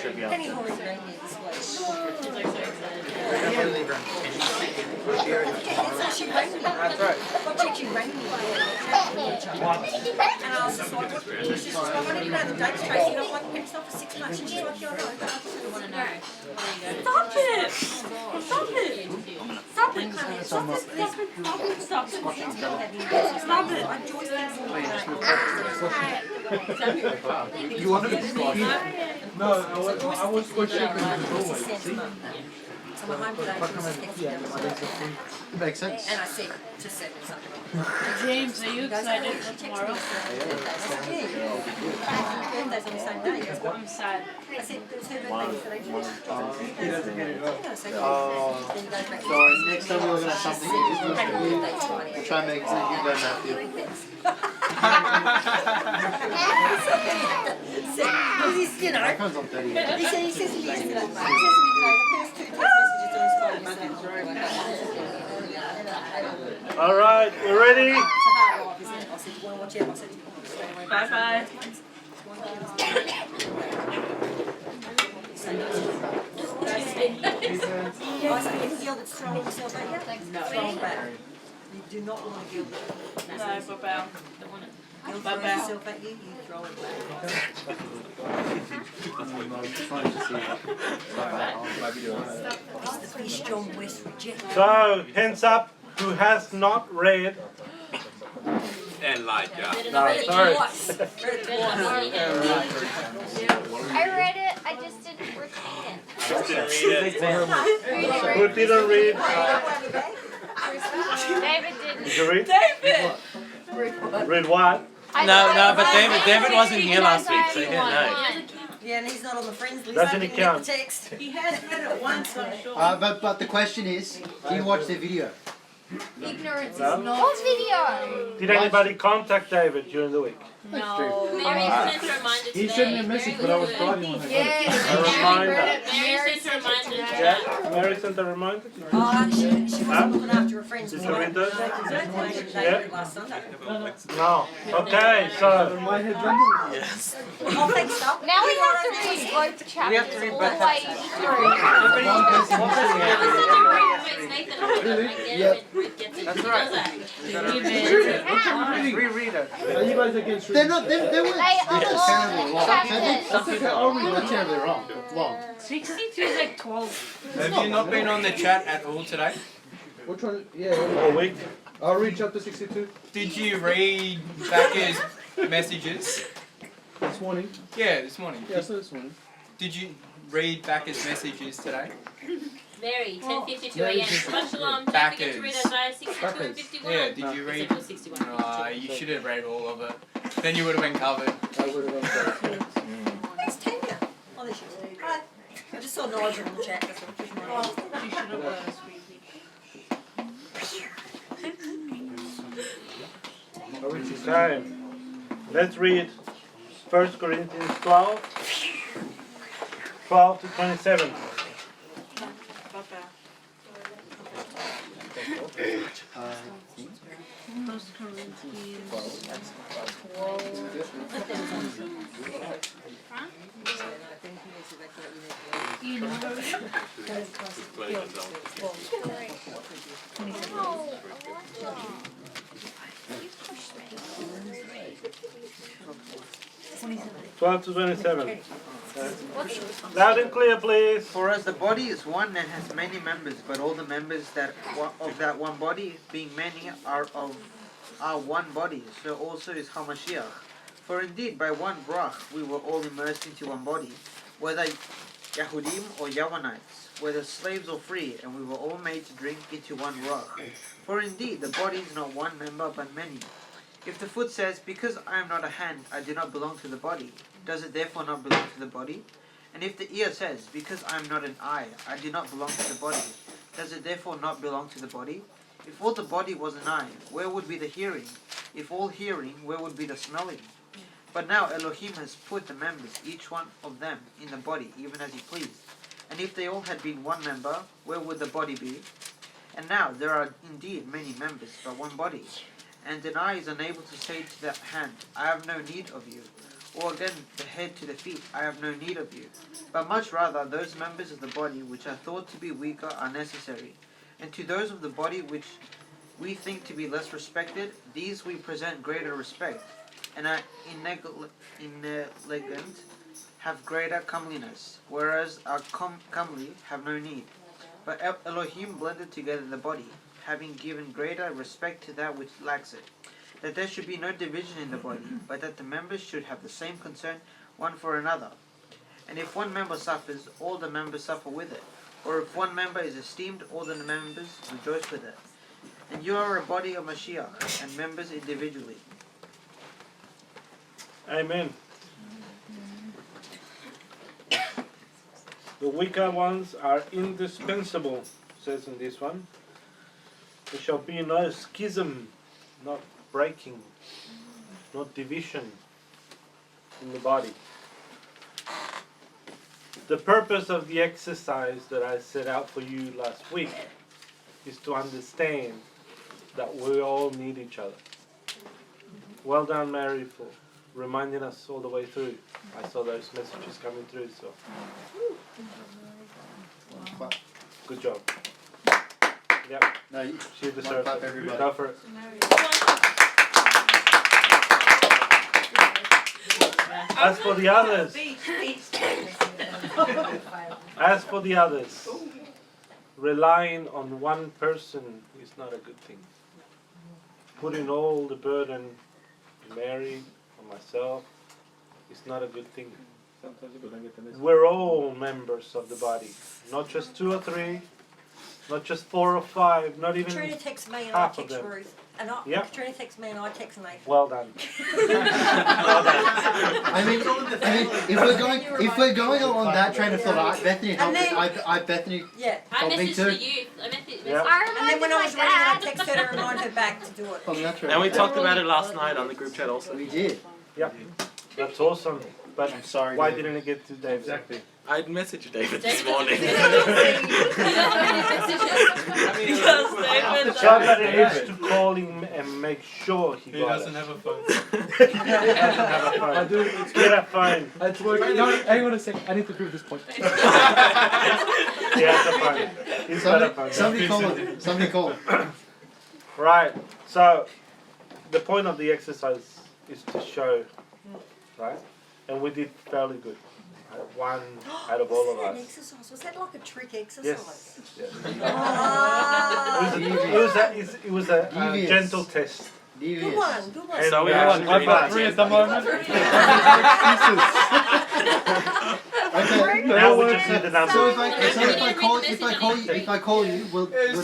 should be on. Penny Holly's been here this week. She's like so excited. She rang me. That's right. She rang me. And I was just like, what? She's just like, I don't even know the dates, Tracy. And I'm like, it's not for 6 months. And she's like, yeah, I know. But I just don't want to know. Stop it! Stop it! Stop it! Stop it! Stop it! Stop it! I enjoy things. You want to be No, I was watching the So my home today was Makes sense. and I said to send me something. James, are you excited for tomorrow? Birthday's on the same day. He goes, what? I'm sad. I said, it's her birthday today. He doesn't get it right. Yeah, so then he goes back. So next time we're gonna have something, you just Happy birthday to money. we'll try and make it so you go Matthew. He's, you know, My phone's on 30. he says to me today, the first 2 text messages on his phone is All right, you ready? it's a hard life, isn't it? I said, do you want to watch out? I said, stay away. Bye bye. I said, any girl that's throwing herself at you, throw them back. You do not want a girl that No, bye-bye. Don't want it. girl throws herself at you, you throw it back. It's the fish John West rejected. So, hands up who has not read. Elijah. No, sorry. I read it, I just didn't repeat it. Just didn't read it. Who didn't read? David didn't. Did you read? David! Read what? No, but David wasn't here last week, so he didn't know. Yeah, and he's not on the friends list. Doesn't I it didn't get count? the text. He has read it once, I'm sure. But the question is, do you watch the video? Ignorance is No? not. What video? Did anybody contact David during the week? No. Mary sent a reminder today. He sent me a message, but I was driving on it. Yes. A reminder. Mary sent a reminder today. Yeah, Mary sent a reminder. Oh, she wasn't looking after her friends. Did you read those? Yeah. Last Sunday. No. Okay, so My head jumbled. Yes. Oh, thanks, Doc. Now we have to read both chapters to read all both the way through. That's right. Reread it. Are you guys against They're not, they weren't They are terribly long wrong. chapters. That's okay, I'll read not terribly wrong. Long. 62 is like 12. Have you not been on the chat at all today? Which one? Yeah, a week. I'll read chapter 62 Did you read Becca's messages? this morning. Yeah, this morning. Yeah, so this morning. Did you read Becca's messages today? Mary, 10:52 a.m. Shabbat shalom. Don't forget to read Isaiah 62 and 51. Yeah, did you read? Except for 61. You should have read all of it. Then you would have been covered. I would have gone Where's Tanya? Oh, there she is. Hi. I just saw Nigel in the chat. That's what I'm keeping my eye on. You should have Okay. Let's read 1 Corinthians 12, 12 to 27. Twelve to 27. Loud and clear, please. For as the body is one and has many members, but all the members of that one body, being many, are one body, so also is Hamashiach. For indeed, by one brach we were all immersed into one body, whether Yahudim or Yavanites, whether slaves or free, and we were all made to drink into one brach. For indeed, the body is not one member, but many. If the foot says, because I am not a hand, I do not belong to the body, does it therefore not belong to the body? And if the ear says, because I am not an eye, I do not belong to the body, does it therefore not belong to the body? If all the body was an eye, where would be the hearing? If all hearing, where would be the smelling? But now Elohim has put the members, each one of them, in the body, even as he pleased. And if they all had been one member, where would the body be? And now there are indeed many members, but one body. And an eye is unable to say to that hand, I have no need of you, or again the head to the feet, I have no need of you. But much rather those members of the body which are thought to be weaker are necessary. And to those of the body which we think to be less respected, these we present greater respect, and are inelegant, have greater comeliness, whereas our comely have no need. But Elohim blended together the body, having given greater respect to that which lacks it, that there should be no division in the body, but that the members should have the same concern one for another. And if one member suffers, all the members suffer with it. Or if one member is esteemed, all the members rejoice with it. And you are a body of Mashiach, and members individually. Amen. The weaker ones are indispensable, says in this one. There shall be no schism, not breaking, not division in the body. The purpose of the exercise that I set out for you last week is to understand that we all need each other. Well done, Mary, for reminding us all the way through. I saw those messages coming through, so good job. Yep, No, she deserves clap, it. everybody. Go for it. As for the others, relying on one person is not a good thing. Putting all the burden on Mary, on myself, is not a good thing. We're all members of the body, not just 2 or 3, not just 4 or 5, not even Katrina texts me and I half of text them. Ruth. And Katrina texts me and I text Nathan. Well done. I mean, if we're going along that train of thought, Bethany helped me. Bethany Yeah. I helped me messaged too. the youth. I messaged Yeah. I And then reminded when I my was reading it, I dad. texted her to remind her back to do it. On that train. And we talked about it last night on the group chat also. We did. Yep, that's awesome. But I'm sorry. why David. didn't it get to David? Exactly. I'd messaged David this David morning. You don't have any messages. Because David. Somebody needs to call him and make sure he got it. have a phone. He doesn't have a phone. I do. Get a phone. It's working. No, hang on a second. I need to prove this point. He has a phone. He's got a phone. Somebody call him. Somebody call him. Right, so the point of the exercise is to show, right? And we did fairly good. One out of all of Was that an us. exercise? Was that like a trick exercise? Yes. Yes. Ah, It was a Devious. gentle test. good Devious. one, good one. And So we we have won. one I've got 3 at the moment. Okay. Now we just need the number. So if I call you, will it ring?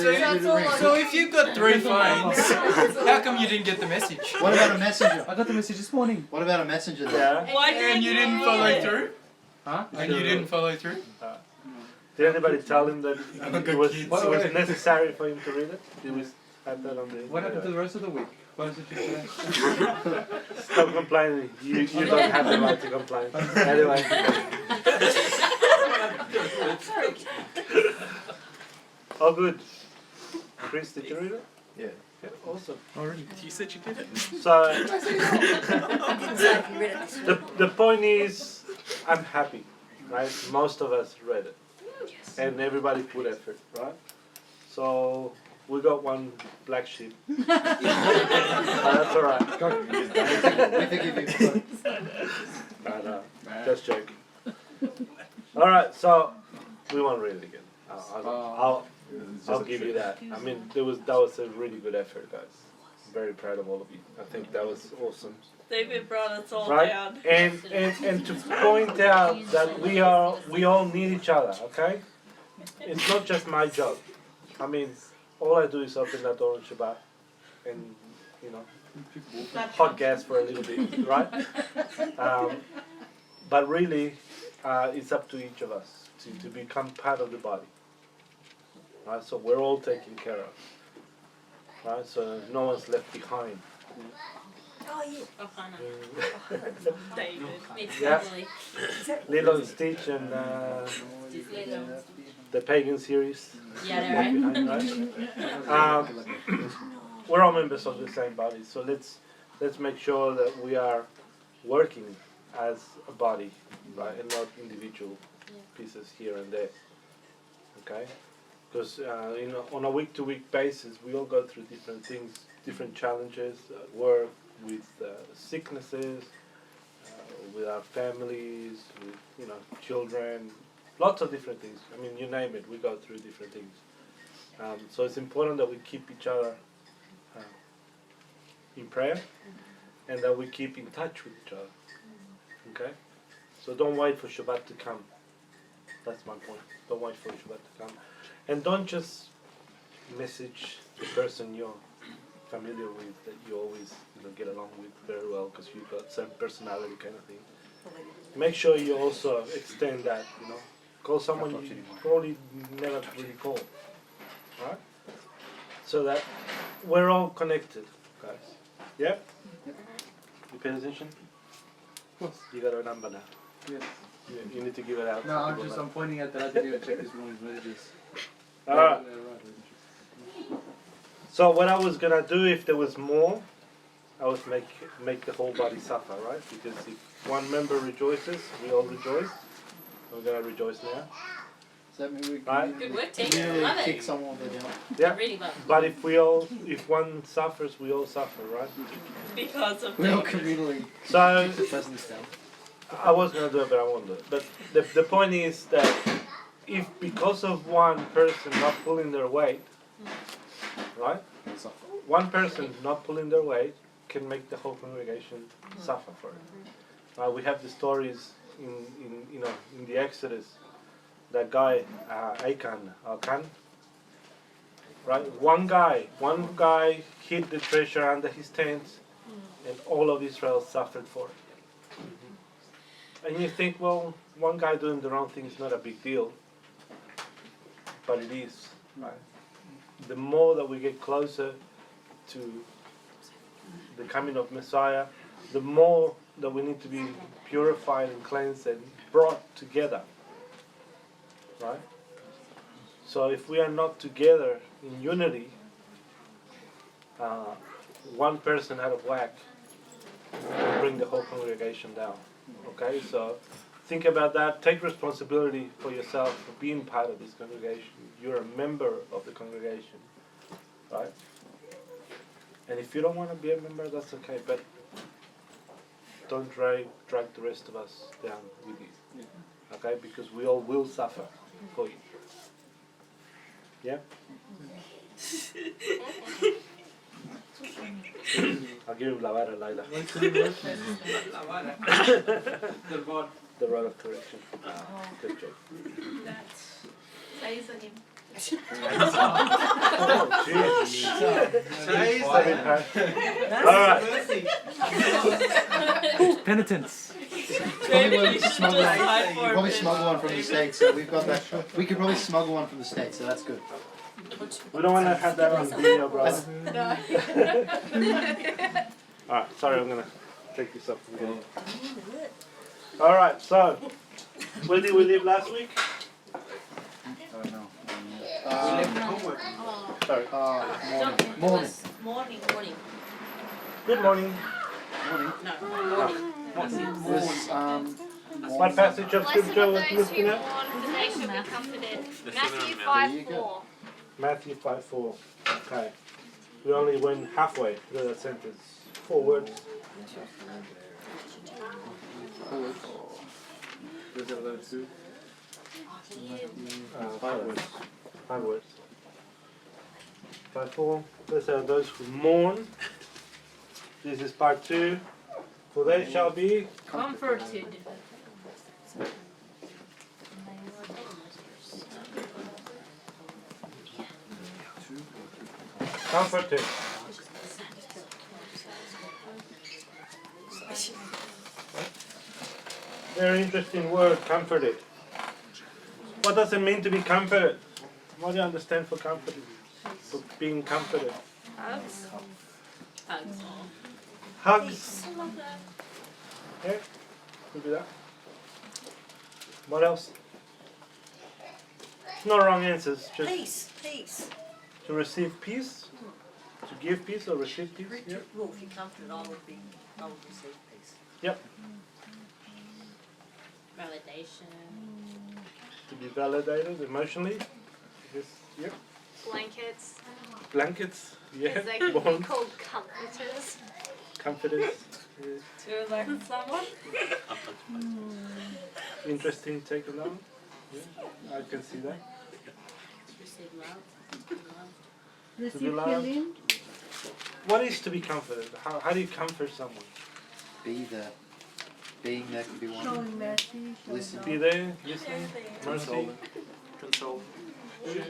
So if you've got 3 phones, how come you didn't get the message? What about a messenger? I got the message this morning. What about a messenger? Then? Yeah. Why And you didn't follow through? Huh? And you didn't follow through? Did anybody tell him that it was kids. necessary for him to read it? Did we have that on the? What happened to the rest of the week? What is it you say? Stop complaining. You don't have the right to complain. Anyway. Oh, good. Chris, did you read it? Yeah. Yeah, awesome. Already. You said you did it. So I didn't say if you read it this week. the point is, I'm happy, right? Most of us read it, and everybody put effort, right? So we got one black sheep. But that's all right. I forgive you. No, just joking. All right, so we won't read it again. I'll give you that. I mean, that was a really good effort, guys. I'm very proud of all of you. I think that was awesome. David brought us all Right? down. And to point out that we all need each other, okay? It's not just my job. I mean, all I do is open that door on Shabbat and, you know, hot gas for a little bit, right? But really, it's up to each of us to become part of the body. Right? So we're all taken care of. Right? So no one's left behind. Oh, yeah. Oh, Hannah. David. It's Yeah. lovely. Lilo and Stitch and Just little. the Pagan series. Yeah, Left they're right. behind, right? We're all members of the same body, so let's make sure that we are working as a body, right, and not individual pieces here and there. Okay, because on a week-to-week basis, we all go through different things, different challenges, work, with sicknesses, with our families, with children, lots of different things. I mean, you name it, we go through different things. So it's important that we keep each other in prayer, and that we keep in touch with each other. Okay? So don't wait for Shabbat to come. That's my point. Don't wait for Shabbat to come. And don't just message the person you're familiar with, that you always get along with very well because you've got same personality kind of thing. Make sure you also extend that, call someone you probably never really call. Right? So that we're all connected, guys. Yeah? You pay attention? You got a number now. Yes. You need to give it out. No, I'm pointing out that I didn't even check this morning's messages. Alright. So what I was gonna do if there was more, I would make the whole body suffer, right? Because if one member rejoices, we all rejoice. We're gonna rejoice now. Does that mean we Right? Good work, team. really Love kick it. someone over the Yeah. I really love it. But if one suffers, we all suffer, right? Because of We all the communally So the president's down. I was gonna do it, but I won't do it. But the point is that if because of one person not pulling their weight, right? One person not pulling their weight can make the whole congregation suffer for it. We have the stories in the Exodus. That guy Achan, right? One guy hid the treasure under his tent, and all of Israel suffered for it. And you think, well, one guy doing the wrong thing is not a big deal, but it is, right? The more that we get closer to the coming of Messiah, the more that we need to be purified and cleansed and brought together, right? So if we are not together in unity, one person out of whack will bring the whole congregation down. Okay, so think about that. Take responsibility for yourself for being part of this congregation. You're a member of the congregation, right? And if you don't want to be a member, that's okay. But don't drag the rest of us down with you. Okay, because we all will suffer for you. Yeah. I'll give him la vara, Laila. The rod of correction. Good job. Alright. Penitence. Probably smuggle one from the States. So we've got that. We could probably smuggle one from the States, so that's good. We don't want to have that on video, bro. Alright, sorry, I'm going to take this up again. Alright, so, where did we live last week? Sorry. Morning. Morning. Good morning. Was, What passage of Blessed are scripture was those who looking at? mourn, for they shall be comforted. Matthew There you 5:4. Matthew 5:4. Okay. We only went halfway through that sentence. 4 words. Five words. 5 words. 5:4. Blessed are those who mourn. This is part 2. For they shall be Comforted. comforted. Very interesting word, comforted. What does it mean to be comforted? What do you understand for comforted? For being comforted? Hugs. Hugs. Hugs. I love that. Yeah, could be that. What else? No wrong answers. Just Peace. to receive peace, to give peace or receive peace. Yeah. Well, if you're comforted, I would receive peace. Yep. Validation. To be validated emotionally. Yes. Yep. Blankets. Blankets. Yeah. Because they could be Bonds. called comforters. Confidence. To learn someone. Interesting take on that one. Yeah, I can see that. Receive love. To be loved. What is to be comforted? How do you comfort someone? Be there. Being there can be one. Showing mercy, Listen. showing Be there, listening, mercy. Console.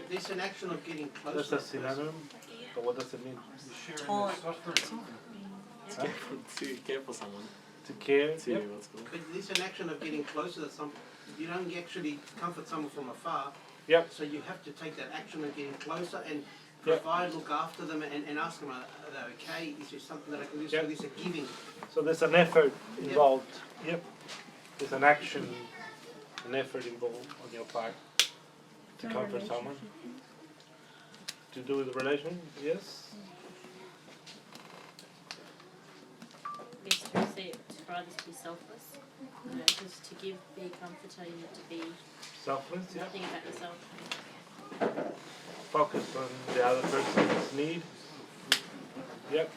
There's an action of getting close That's to a that person. synonym. But what does it mean? Time. To care for someone. To care. To Yep. what's called. But there's an action of getting closer to some. You don't actually comfort someone from afar. Yep. So you have to take that action of getting closer and Yep. provide, look after them, and ask them, are they okay? Is there something that I can do? Yep. So there's a giving. So there's an effort involved. Yep. There's an action, an effort involved on your part to comfort someone. To do with the relation, yes. Yes, to receive. For others to be selfless. You know, just to give, be a comforter, you need to be Selfless, yeah. nothing about yourself. Focus on the other person's need. Yep.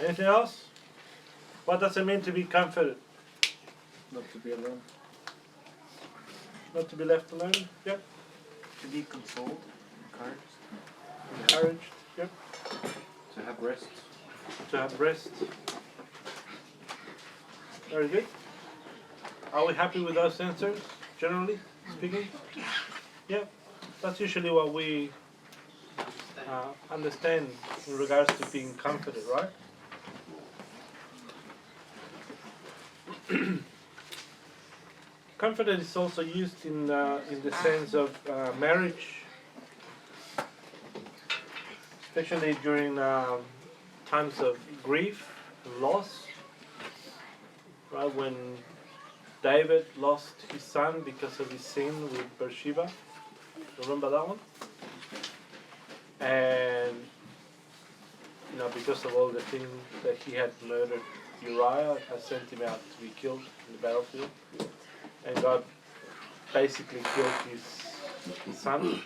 Anything else? What does it mean to be comforted? Not to be alone. Not to be left alone? Yep. To be consoled, encouraged. Encouraged? Yep. To have rest. To have rest. Very good. Are we happy with those answers, generally speaking? Yep. That's usually what we understand in regards to being comforted, right? Comforted is also used in the sense of marriage, especially during times of grief and loss. Right, when David lost his son because of his sin with Bathsheba. Remember that one? And because of all the things that he had murdered Uriah, I sent him out to be killed in the battlefield. And God basically killed his son.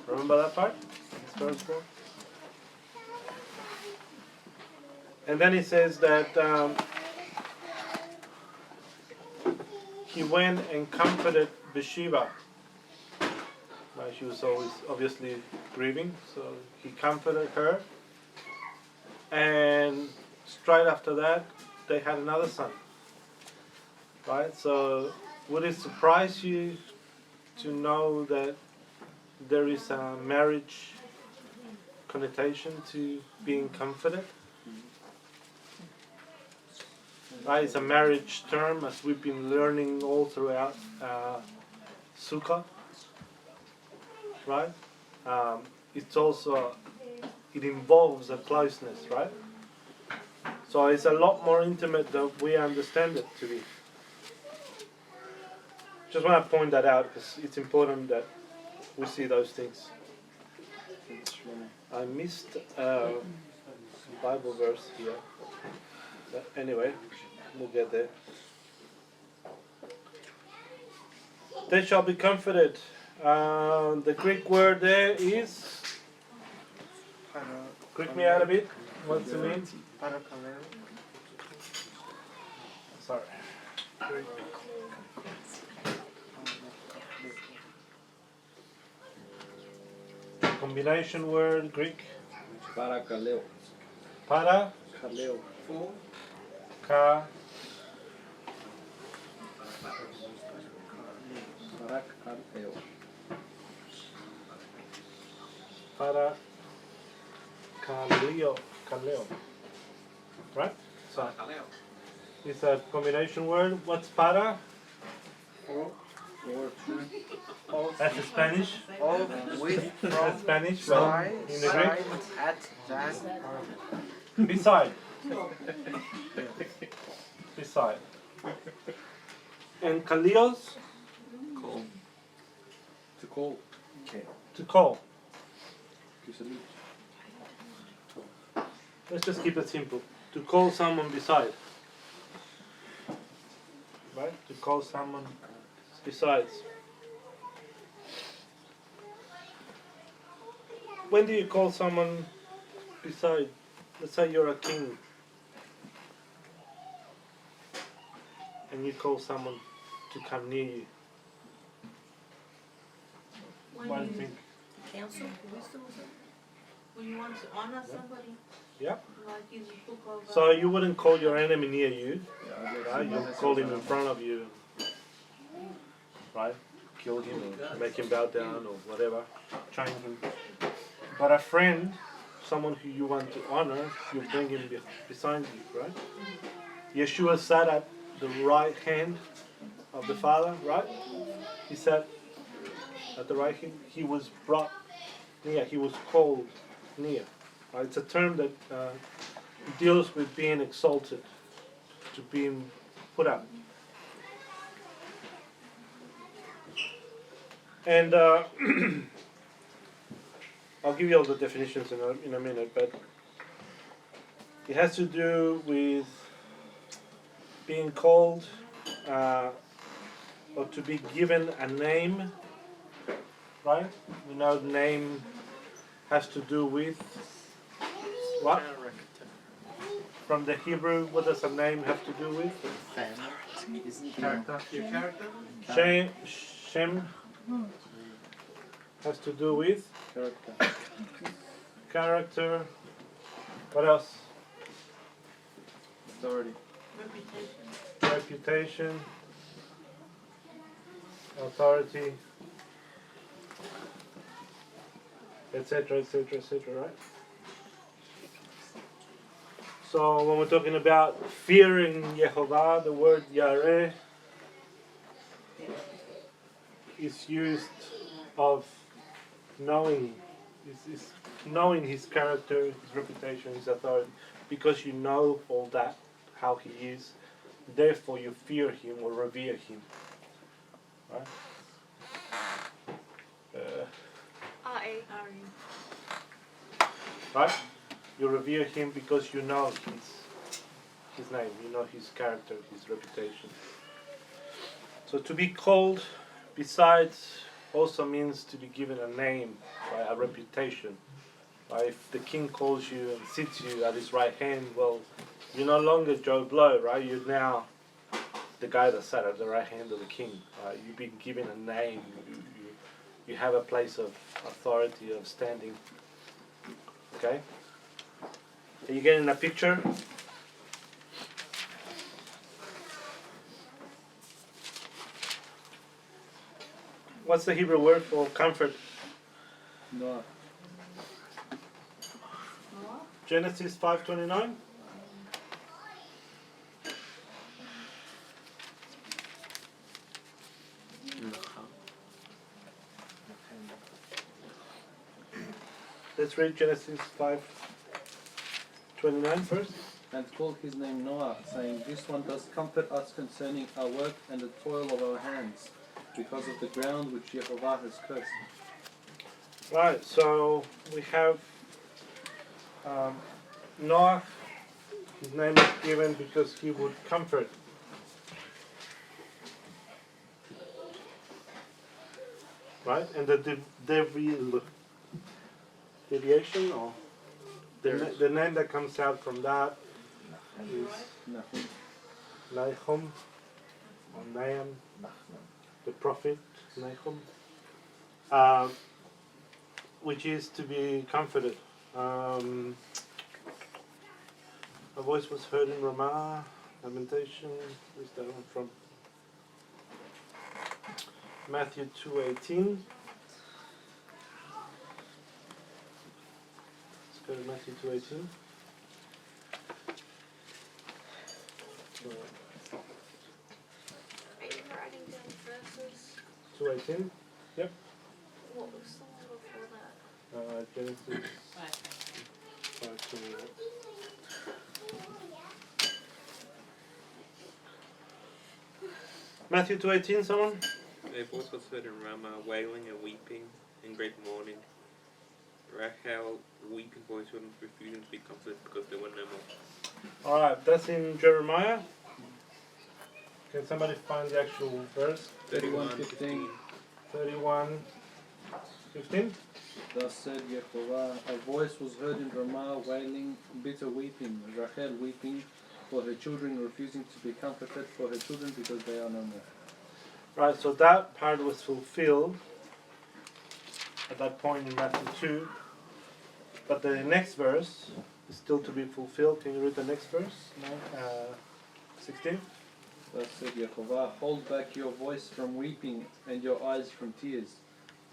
Remember that part? His firstborn? And then he says that he went and comforted Bathsheba. She was always obviously grieving, so he comforted her. And straight after that, they had another son. Right? So would it surprise you to know that there is a marriage connotation to being comforted? Right? It's a marriage term, as we've been learning all throughout Sukkah. Right? It's also, it involves a closeness, right? So it's a lot more intimate than we understand it to be. Just want to point that out because it's important that we see those things. I missed a Bible verse here. But anyway, we'll get there. They shall be comforted. The Greek word there is, Greek me out a bit. What's it mean? Sorry. Combination word, Greek. Parakaleo. Para. Kaleo. Ka. Parakaleo. Para. Kaleo. Kaleo. Right? So it's a combination word. What's para? That's Spanish. Of, with, That's from, Spanish. Well, side, in the side, Greek. at, than. Beside. Beside. And kalios? Call. To call. To call. To salute. Let's just keep it simple. To call someone beside. Right? To call someone besides. When do you call someone beside? Let's say you're a king and you call someone to come near you. What do you think? Counsel, wisdom or something? When you want to honor somebody, Yeah. like in the book of. So you wouldn't call your enemy near you, right? You'll call him in front of you, right? Kill him or make him bow down or whatever, chain him. But a friend, someone who you want to honor, you bring him beside you, right? Yeshua sat at the right hand of the Father, right? He sat at the right hand. He was brought near. He was called near. Right? It's a term that deals with being exalted, to being put up. And I'll give you all the definitions in a minute, but it has to do with being called or to be given a name, right? We know the name has to do with what? From the Hebrew, what does a name have to do with? Family. Isn't Character. Your character? Shem has to do with character. What else? Authority. Reputation, authority, etc., etc., etc., right? So when we're talking about fearing Yehovah, the word Yareh is used of knowing, is knowing his character, his reputation, his authority, because you know all that, how he is. Therefore, you fear him or revere him, right? Right? You revere him because you know his name, you know his character, his reputation. So to be called besides also means to be given a name, right? A reputation. Right? If the king calls you and sits you at his right hand, well, you're no longer Joe Blow, right? You're now the guy that sat at the right hand of the king. Right? You've been given a name. You have a place of authority, of standing. Okay? Are you getting a picture? What's the Hebrew word for comfort? No. Genesis 5:29. Let's read Genesis 5:29 first. And called his name Noah, saying, This one does comfort us concerning our work and the toil of our hands, because of the ground which Yehovah has cursed. Right, so we have Noah. His name is given because he would comfort. Right, and the deviation or the name that comes out from that is Nahum or Nahum, the prophet Nahum, which is to be comforted. A voice was heard in Ramah, Lamentation. Where's that one from? Matthew 2:18. Let's go to Matthew 2:18. Are you writing down verses? 2:18. Yep. What was the one before that? Genesis 5:28. Matthew 2:18. Someone. A voice was heard in Ramah, wailing and weeping in great mourning, Rachel weeping for her children, refusing to be comforted because there were no more. Alright, that's in Jeremiah. Can somebody find the actual verse? 31:15. 31:15. Thus said Yehovah, a voice was heard in Ramah wailing, bitter weeping, Rachel weeping for her children, refusing to be comforted for her children because they are no more. Right, so that part was fulfilled at that point in Matthew 2. But the next verse is still to be fulfilled. Can you read the next verse? 16. Thus said Yehovah, hold back your voice from weeping and your eyes from tears.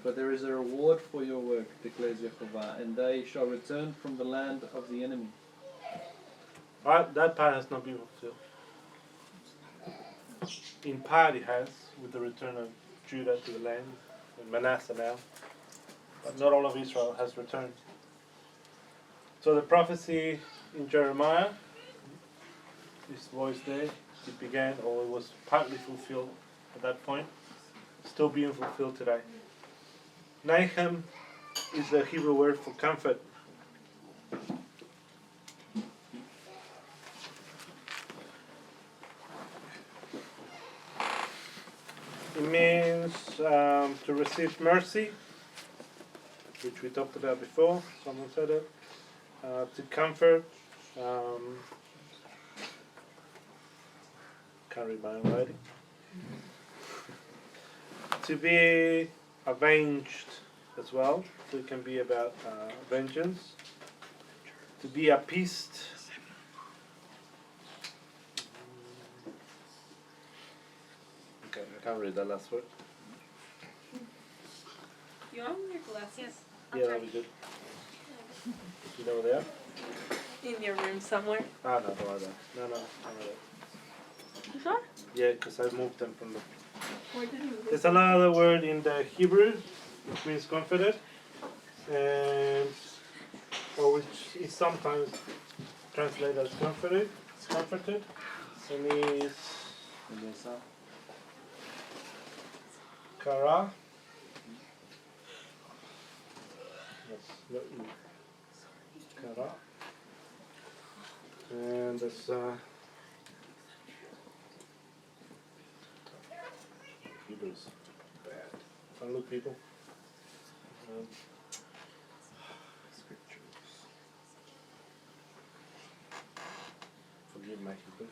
For there is a reward for your work, declares Yehovah, and they shall return from the land of the enemy. Right, that part has not been fulfilled. In part it has, with the return of Judah to the land, and Manasseh now. But not all of Israel has returned. So the prophecy in Jeremiah, this voice there, it began, or it was partly fulfilled at that point, still being fulfilled today. Nahum is the Hebrew word for comfort. It means to receive mercy, which we talked about before. Someone said it. To comfort. Can't read my own writing. To be avenged as well. So it can be about vengeance. To be appeased. Okay, I can't read that last word. You want your glasses? Yeah, that'll be good. You know where they are? In your room somewhere. Ah, no, don't worry about it. No, don't worry about You sure? it. Yeah, because I moved them from the... Where did you move There's another word in the Hebrew, which means comforted, and or which is sometimes translated as comforted, and is kara. Yes, not you. Kara. And there's Hebrews bad. Don't look, people. Scriptures. Forgive my Hebrew.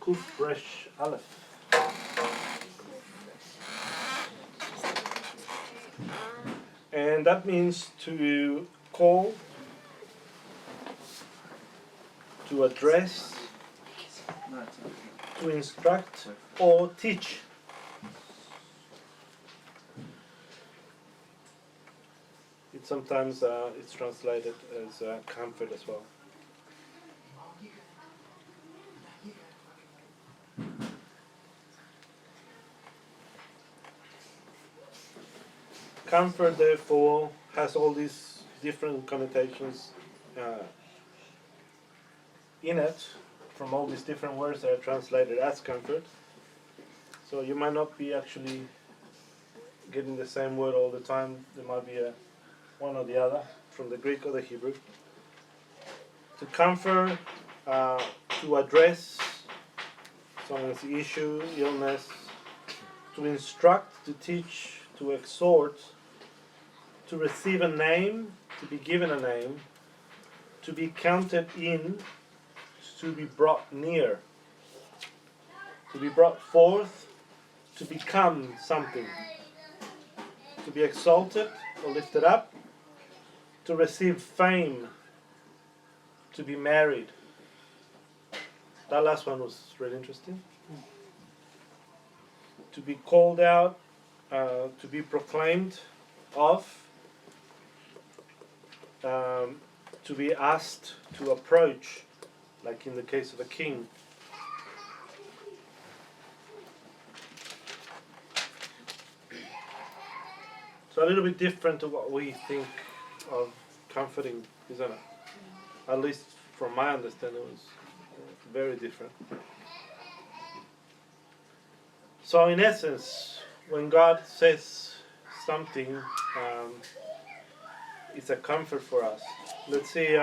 Kuf Resh Aleph. And that means to call, to address, to instruct, or teach. It sometimes it's translated as comfort as well. Comfort, therefore, has all these different connotations in it, from all these different words that are translated as comfort. So you might not be actually getting the same word all the time. There might be one or the other, from the Greek or the Hebrew. To comfort, to address someone's issue, illness, to instruct, to teach, to exhort, to receive a name, to be given a name, to be counted in, to be brought near, to be brought forth, to become something, to be exalted or lifted up, to receive fame, to be married. That last one was really interesting. To be called out, to be proclaimed of, to be asked to approach, like in the case of a king. So a little bit different to what we think of comforting, isn't it? At least from my understanding, it was very different. So in essence, when God says something, it's a comfort for us. Let's see,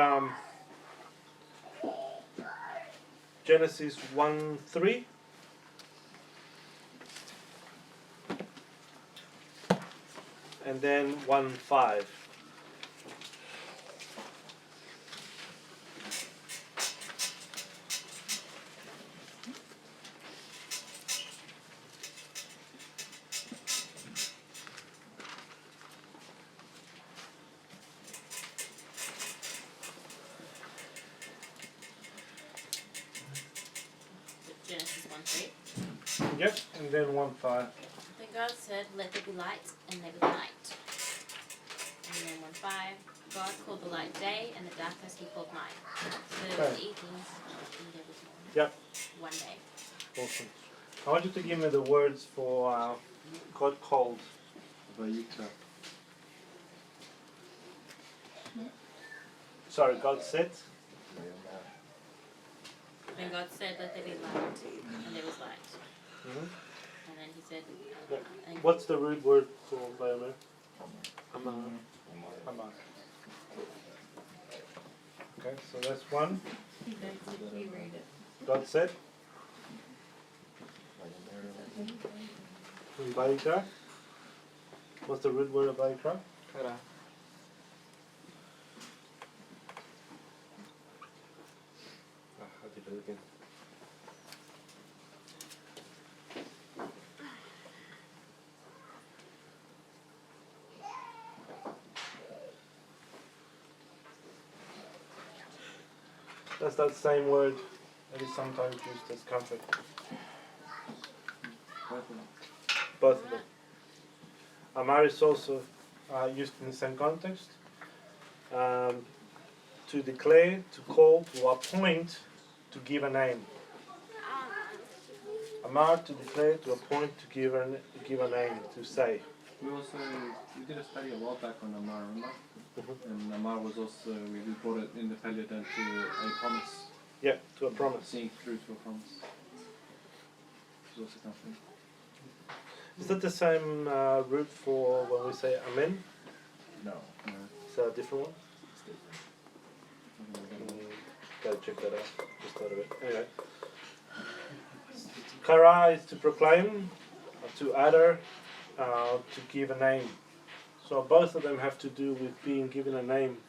Genesis 1:3. And then 1:5. Genesis 1:3. Yep, and then 1:5. Then God said, "Let there be light," and there was light. And then 1:5. God called the light day, and the darkness He called night. So there was evenings, and there was morning. Yep. One day. Awesome. I want you to give me the words for God called. Vayikra. Sorry, God said. Then God said, "Let there be light," and there was light. Mm-hmm. And then He said, and What's the root word for Vayikra? Amar. Amar. Okay, so that's one. God said. Vayikra. What's the root word of Vayikra? Kara. I did it again. That's that same word that is sometimes used as comfort. Both of them. Amar is also used in the same context. To declare, to call, to appoint, to give a name. Amar, to declare, to appoint, to give a name, to say. We did a study a while back on Amar, remember? And Amar was also, we brought it in the failure down to a promise. Yeah, to a promise. Seeing through to a promise. Which is also comforting. Is that the same root for when we say Amen? No. Is that a different one? Gotta check that out. Just thought of it. Anyway. Kara is to proclaim, to utter, to give a name. So both of them have to do with being given a name.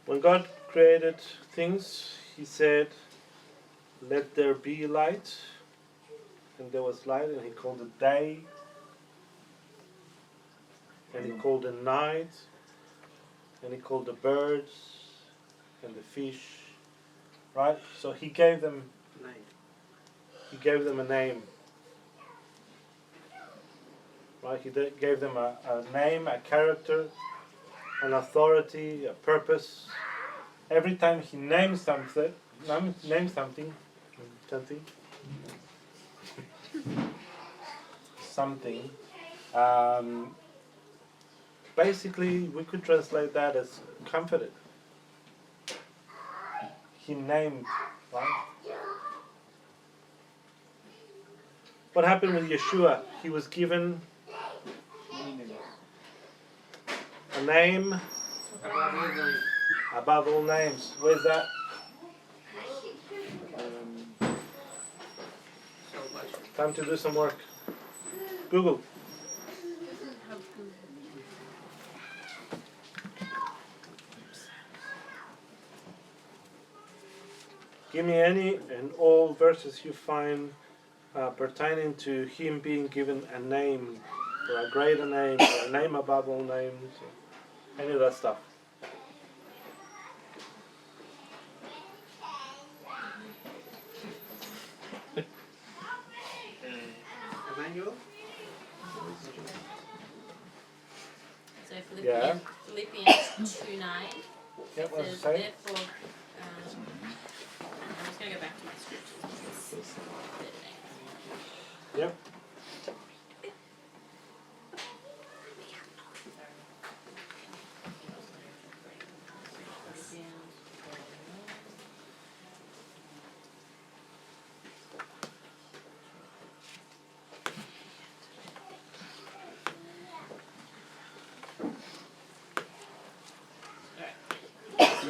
When God created things, He said, "Let there be light." And there was light, and He called it day. And He called it night. And He called the birds and the fish. Right? So He gave them a name. Right? He gave them a name, a character, an authority, a purpose. Every time He names something, basically we could translate that as comforted. He named, right? What happened with Yeshua? He was given a name above all names. Where's that? Time to do some work. Google. Give me any and all verses you find pertaining to Him being given a name, or a greater name, or a name above all names, or any of that stuff. Emmanuel? So Yeah. Philippians 2:9. Yep, what's it Says, say? therefore, I'm just going to go back to my scriptures. Yep.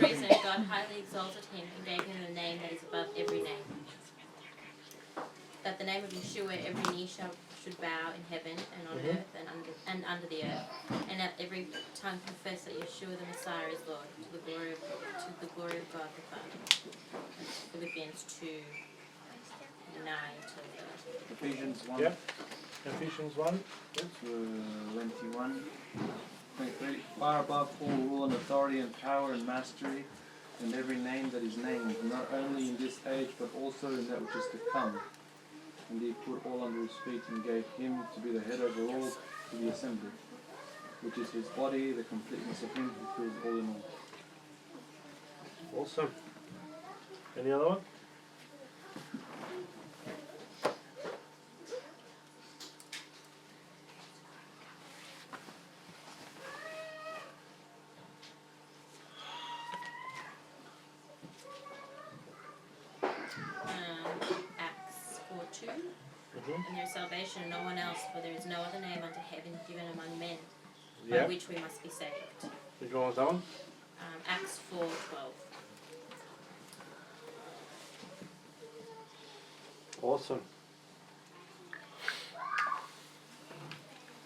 reason God highly exalted him and gave him the name that is above every name. That the name of Yeshua every knee should bow in heaven and on earth and under the earth, and that every tongue confess that Yeshua the Messiah is Lord, to the glory of God the Father. That's Philippians 2:9 to Ephesians 1. Yep. Ephesians 1. 21, 23. Far above all rule and authority and power and mastery and every name that is named, not only in this age but also in that which is to come. And he put all under his feet and gave him to be the head over all to the assembly, which is his body, the completeness of him who fills all in all. Awesome. Any other one? Acts 4:2. And their salvation and no one else, for there is no other name under heaven given among men by which we must be saved. Which one was that one? Acts 4:12. Awesome.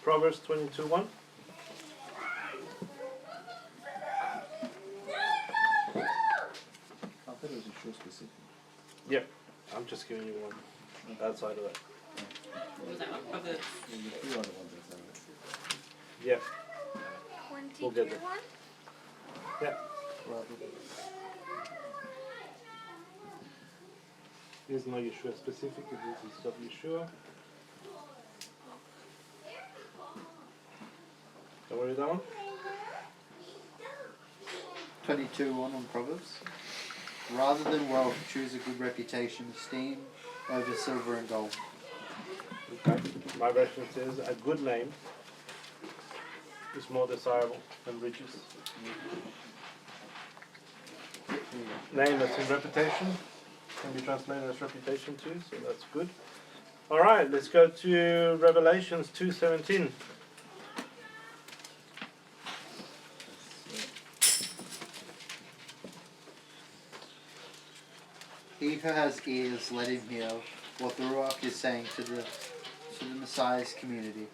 Proverbs 22:1. I thought it was a short specific. Yep. I'm just giving you one outside of that. What was that one? Proverbs. There's a few other ones outside of it. Yep. One We'll teacher get there. one. Yep. Here's no Yeshua specific, this is of Yeshua. Don't worry that one. 22:1 on Proverbs. Rather than wealth, choose a good reputation, esteem over silver and gold. Okay. My version says a good name is more desirable than riches. Name that's in reputation can be translated as reputation too, so that's good. Alright, let's go to Revelations 2:17. He who has ears, let him hear what the Ruach is saying to the Messiah's communities.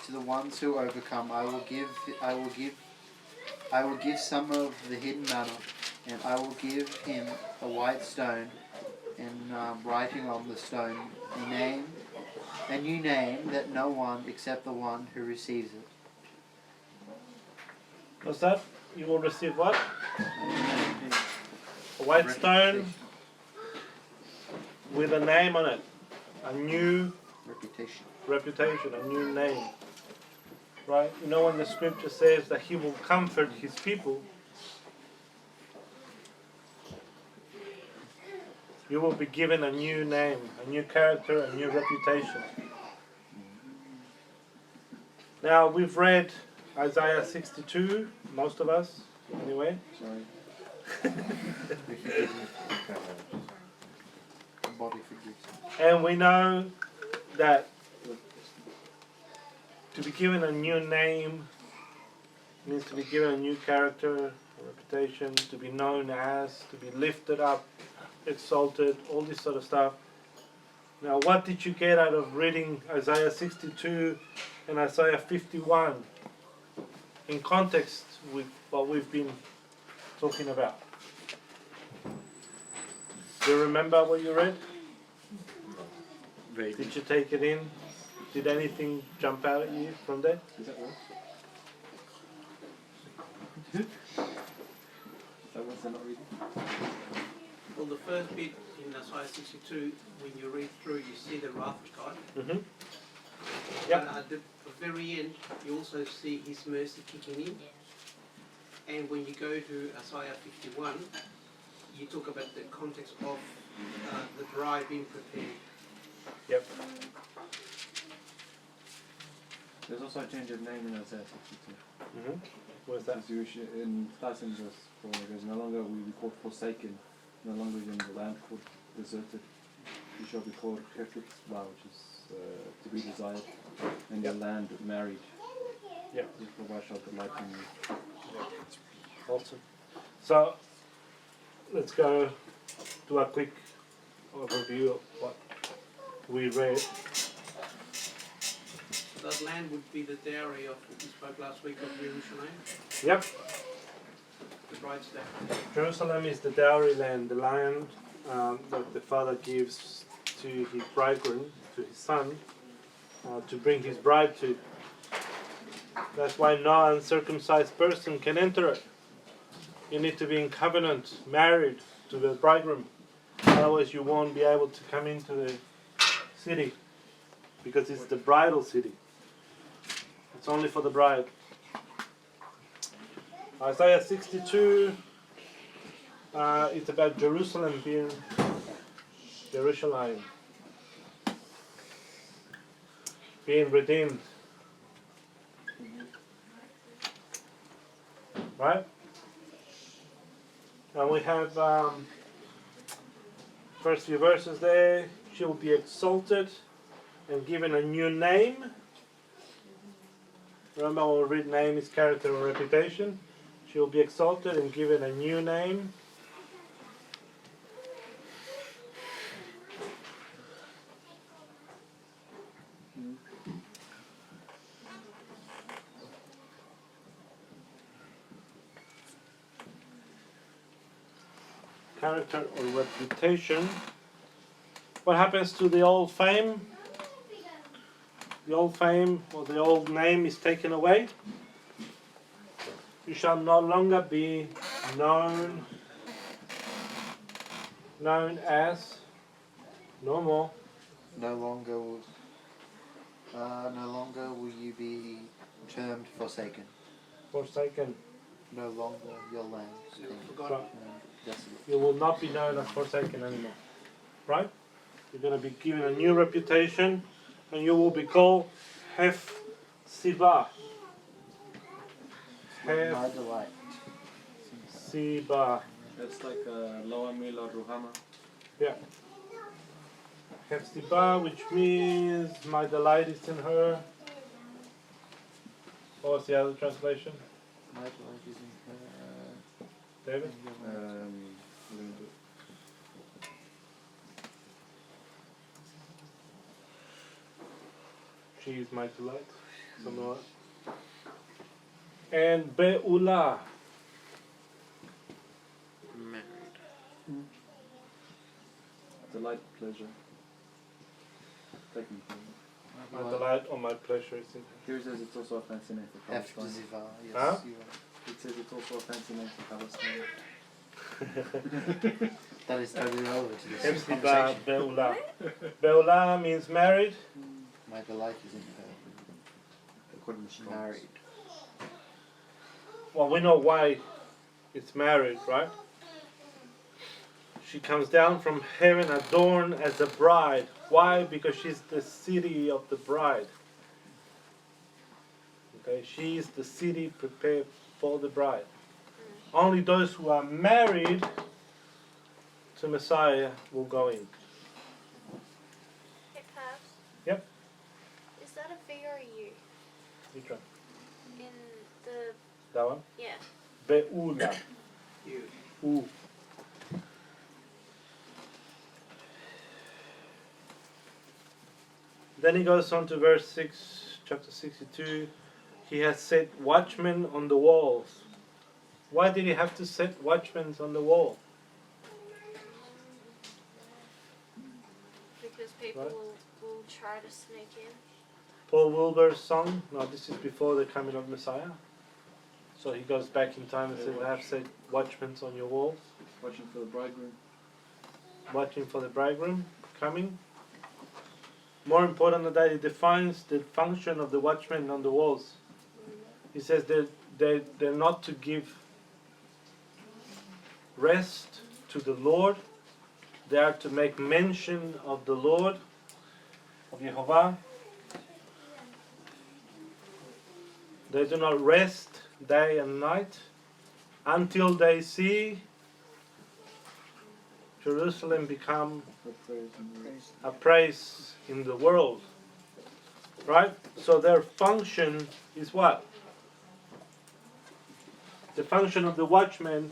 To the ones who overcome, I will give some of the hidden manna, and I will give him a white stone, and writing on the stone a new name that no one except the one who receives it. What's that? You will receive what? A white stone with a name on it. A new reputation, a new name. Right? You know when the scripture says that he will comfort his people, you will be given a new name, a new character, a new reputation. Now we've read Isaiah 62, most of us, anyway. Sorry. And we know that to be given a new name means to be given a new character, a reputation, to be known as, to be lifted up, exalted, all this sort of stuff. Now, what did you get out of reading Isaiah 62 and Isaiah 51 in context with what we've been talking about? Do you remember what you read? Did you take it in? Did anything jump out at you from there? Is that right? That was not reading? Well, the first bit in Isaiah 62, when you read through, you see the wrath of God. Mm-hmm. But at the very end, you also see His mercy kicking in. And when you go to Isaiah 51, you talk about the context of the bride being prepared. Yep. There's also a change of name in Isaiah 62. Mm-hmm. What is that? In starts in verse 4, it goes, no longer will you be called forsaken, no longer in the land called deserted. You shall be called Kefit, which is to be desired, and your land married. Yep. Therefore I shall delight in you. Awesome. So let's go do a quick overview of what we read. That land would be the dowry of what we spoke last week of Jerusalem, Yep, the bride's dowry. Jerusalem is the dowry land, the land that the father gives to his bridegroom, to his son, to bring his bride to. That's why no uncircumcised person can enter it. You need to be in covenant, married to the bridegroom. Otherwise you won't be able to come into the city, because it's the bridal city. It's only for the bride. Isaiah 62, it's about Jerusalem being redeemed. Right? And we have first few verses there. She will be exalted and given a new name. Remember, when we read name is character or reputation. She will be exalted and given a new name. Character or reputation. What happens to the old fame? The old fame or the old name is taken away. You shall no longer be known as, no more. No longer will you be termed forsaken. Forsaken. No longer your land. So, you will not be known as forsaken anymore. Right? You're going to be given a new reputation, and you will be called Hef-Sibah. Hef-Sibah. That's like Loa Mila Ruhama. Yeah. Hef-Sibah, which means my delight is in her. What was the other translation? My delight is in her. David? She is my delight. Something like that. And Be'ula. Married. Delight, pleasure. Taking My delight or my pleasure is in her. Here it says it's also a fancy name for Palestine. Hef-Sibah. Yes, Huh? you are. It says it's also a fancy name for Palestine. That is totally relevant to this Hef-Sibah, conversation. Be'ula. Be'ula means married. My delight is in her. According to Strong's. Married. Well, we know why it's married, right? She comes down from heaven adorned as a bride. Why? Because she's the city of the bride. Okay, she is the city prepared for the bride. Only those who are married to Messiah will go in. Hey, Paps. Yep. Is that a V or a U? Which one? In the... That one? Yeah. Be'ula. You. Ooh. Then he goes on to verse 6, chapter 62. He has set watchmen on the walls. Why did he have to set watchmen on the wall? Because people Right. will try to sneak in. Paul Wilbur's song. No, this is before the coming of Messiah. So he goes back in time and says, I have set watchmen on your walls. Watching for the bridegroom. Watching for the bridegroom coming. More important than that, he defines the function of the watchmen on the walls. He says they're not to give rest to the Lord. They are to make mention of the Lord, of Yehovah. They do not rest day and night until they see Jerusalem become a praise in the world. Right? So their function is what? The function of the watchman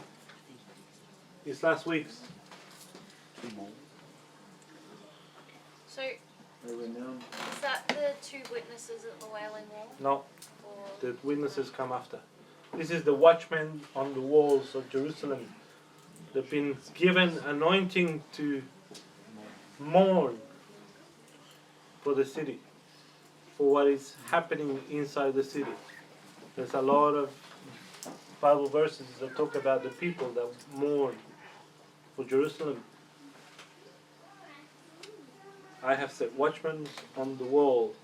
It's last week's. So, They were known. is that the two witnesses at the Wailing Wall? No, Or the witnesses come after. This is the watchmen on the walls of Jerusalem. They've been given anointing to mourn for the city, for what is happening inside the city. There's a lot of Bible verses that talk about the people that mourn for Jerusalem. I have set watchmen on the wall.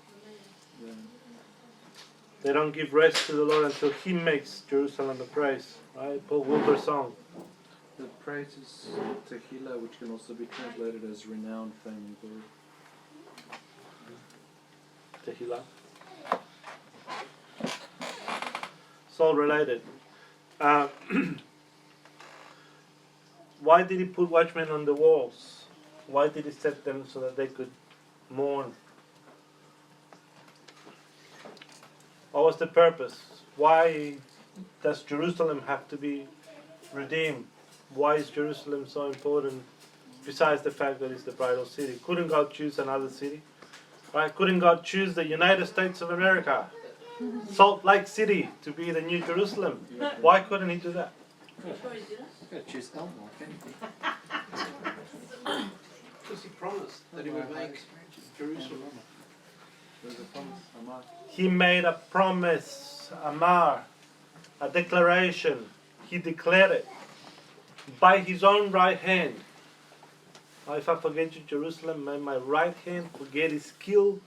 They don't give rest to the Lord until He makes Jerusalem a praise. Right? Paul Wilbur's song. The praise is Tehillah, which can also be translated as renowned, fame, and glory. Tehillah. It's all related. Why did He put watchmen on the walls? Why did He set them so that they could mourn? What was the purpose? Why does Jerusalem have to be redeemed? Why is Jerusalem so important? Besides the fact that it's the bridal city. Couldn't God choose another city? Right? Couldn't God choose the United States of America? Salt Lake City to be the new Jerusalem? Why couldn't He do that? Choose Elmore, Because He promised that He would make Jerusalem. There's a promise, Amar. He made a promise, Amar, a declaration. He declared it by His own right hand. If I forget you, Jerusalem, may my right hand forget His skill.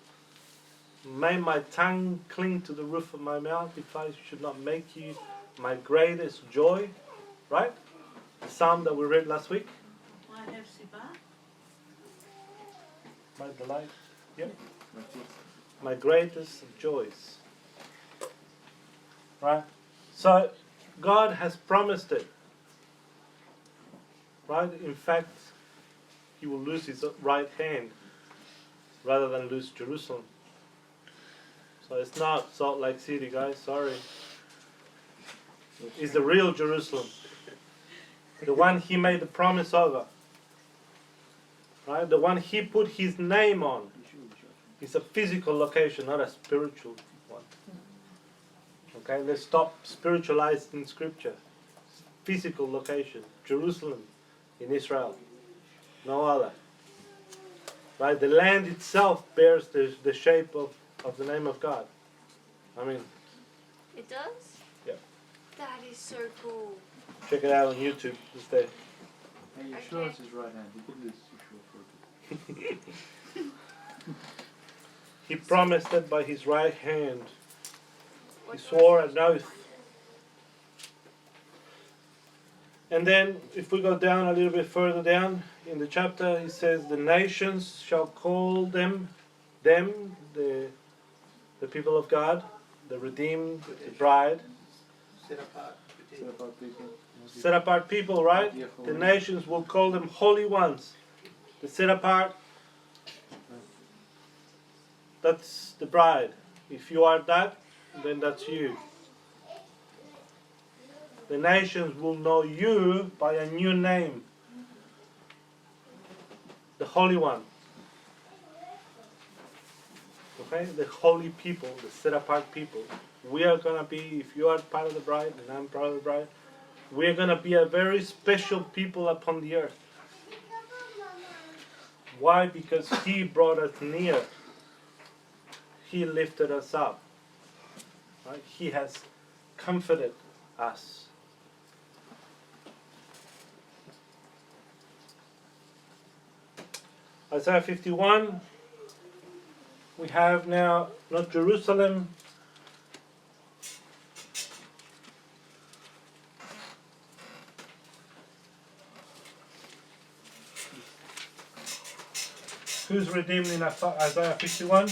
May my tongue cling to the roof of my mouth if I should not make you my greatest joy. Right? The psalm that we read last week. I have Shabbat. My delight. Yep. My greatest of joys. Right? So, God has promised it. Right? In fact, He will lose His right hand rather than lose Jerusalem. So it's not Salt Lake City, guys. Sorry. It's the real Jerusalem. The one He made the promise over. Right? The one He put His name on. It's a physical location, not a spiritual one. Okay, let's stop spiritualizing Scripture. Physical location, Jerusalem in Israel, no other. Right, the land itself bears the shape of the name of God. I mean, it does? Yeah. That is so cool. Check it out on YouTube. It's there. And Yeshua is His right hand. He did this Yeshua for it. He promised it by His right hand. He swore an oath. And then, if we go down a little bit further down in the chapter, He says, the nations shall call them, the people of God, the redeemed, the bride. Set apart. Set apart people. Set apart people, right? The nations will call them holy ones. The set apart, that's the bride. If you are that, then that's you. The nations will know you by a new name. The Holy One. Okay? The holy people, the set apart people. We are going to be, if you are part of the bride and I'm part of the bride, we are going to be a very special people upon the earth. Why? Because He brought us near. He lifted us up. Right? He has comforted us. Isaiah 51, we have now not Jerusalem, who's redeemed in Isaiah 51?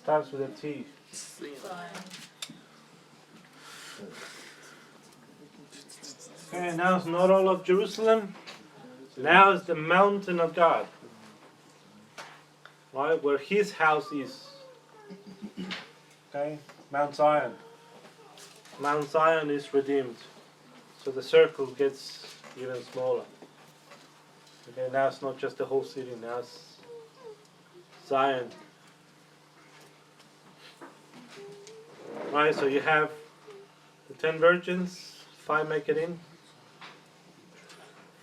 Starts with a T. Okay, now it's not all of Jerusalem. Now it's the mountain of God. right? Where his house is. Okay, Mount Zion. Mount Zion is redeemed. So the circle gets even smaller. Okay, now it's not just the whole city, now it's Zion. Right, so you have the 10 virgins, 5 make it in,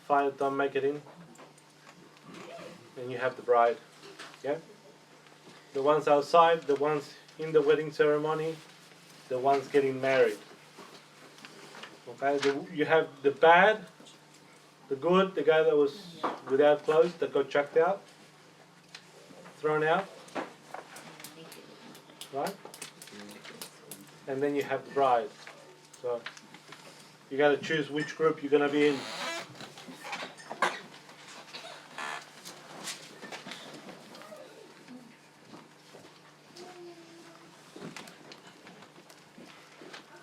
5 don't make it in, and you have the bride. Yeah? The ones outside, the ones in the wedding ceremony, the ones getting married. Okay, you have the bad, the good, the guy that was without clothes, that got chucked out, thrown out, right? And then you have the bride. So you got to choose which group you're going to be in.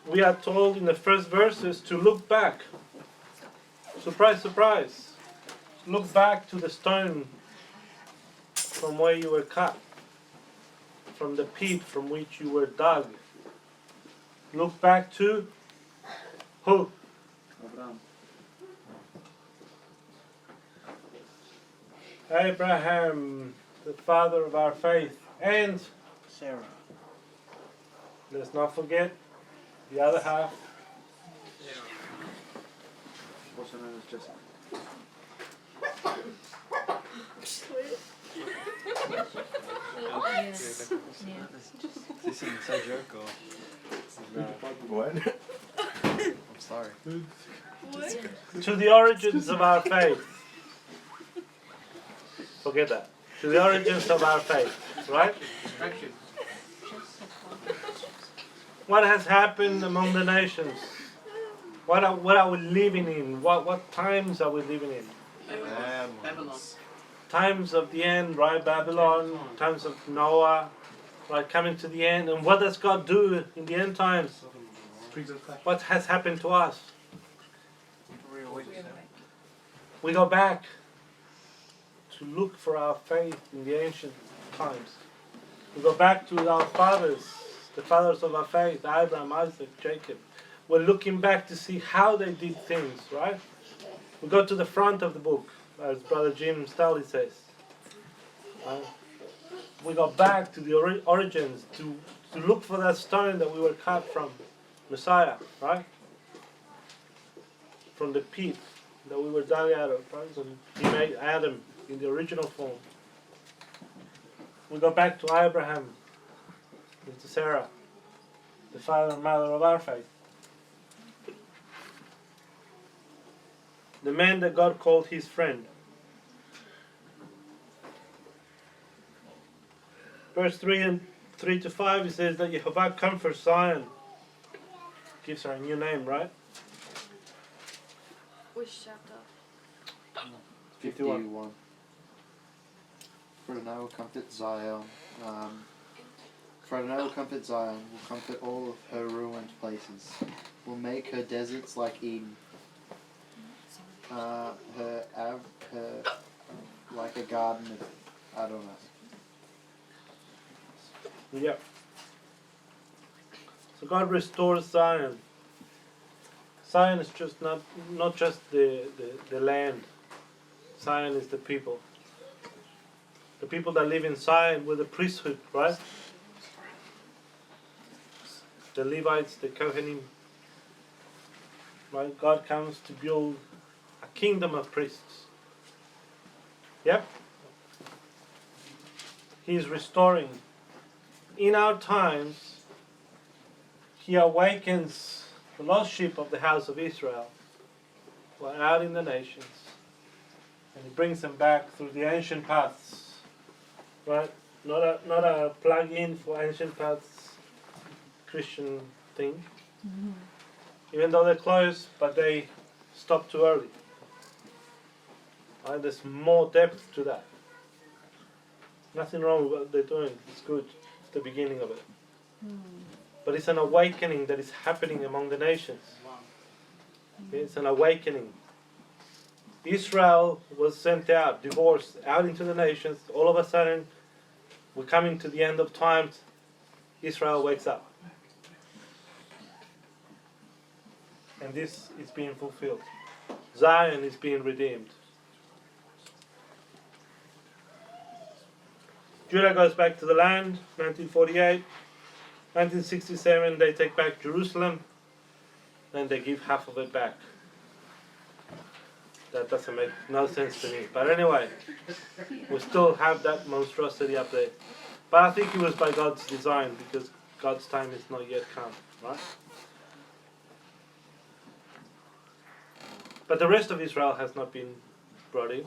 We are told in the first verses to look back. Surprise, surprise. Look back to the stone from where you were cut, from the pit from which you were dug. Look back to who? Abraham. Abraham, the father of our faith, and Sarah. let's not forget the other half. Also known as Jessica. This is inside joke or? What? I'm sorry. To the origins of our faith. Forget that. To the origins of our faith, right? Distraction. What has happened among the nations? What are we living in? What times are we living in? Babylon. Times of the end, right? Babylon, times of Noah, right? Coming to the end. And what does God do in the end times? What has happened to us? We go back to look for our faith in the ancient times. We go back to our fathers, the fathers of our faith, Abraham, Isaac, Jacob. We're looking back to see how they did things, right? We go to the front of the book, as Brother Jim Staley says. We go back to the origins, to look for that stone that we were cut from, Messiah, right? From the pit that we were dug out of, right? So he made Adam in the original form. We go back to Abraham and to Sarah, the father and mother of our faith. The man that God called his friend. Verse 3 to 5, he says that Yehovah comforts Zion. Gives her a new name, right? Which chapter? 51. For I will comfort Zion. For I will comfort Zion, will comfort all of her ruined places, will make her deserts like Eden, her like a garden of Adonai. Yep. So God restores Zion. Zion is just not just the land. Zion is the people. The people that live in Zion with the priesthood, right? The Levites, the Kohanim. Right? God comes to build a kingdom of priests. Yep. He is restoring. In our times, He awakens the lost sheep of the house of Israel who are out in the nations. And He brings them back through the ancient paths. Right? Not a plug-in for ancient paths Christian thing. Mm-hmm. Even though they're close, but they stop too early. Right? There's more depth to that. Nothing wrong with what they're doing. It's good. It's the beginning of it. But it's an awakening that is happening among the nations. Okay? It's an awakening. Israel was sent out, divorced, out into the nations. All of a sudden, we're coming to the end of times, Israel wakes up. And this is being fulfilled. Zion is being redeemed. Judah goes back to the land, 1948. 1967 they take back Jerusalem, and they give half of it back. That doesn't make no sense to me. But anyway, we still have that monstrosity up there. But I think it was by God's design, because God's time is not yet come, right? But the rest of Israel has not been brought in.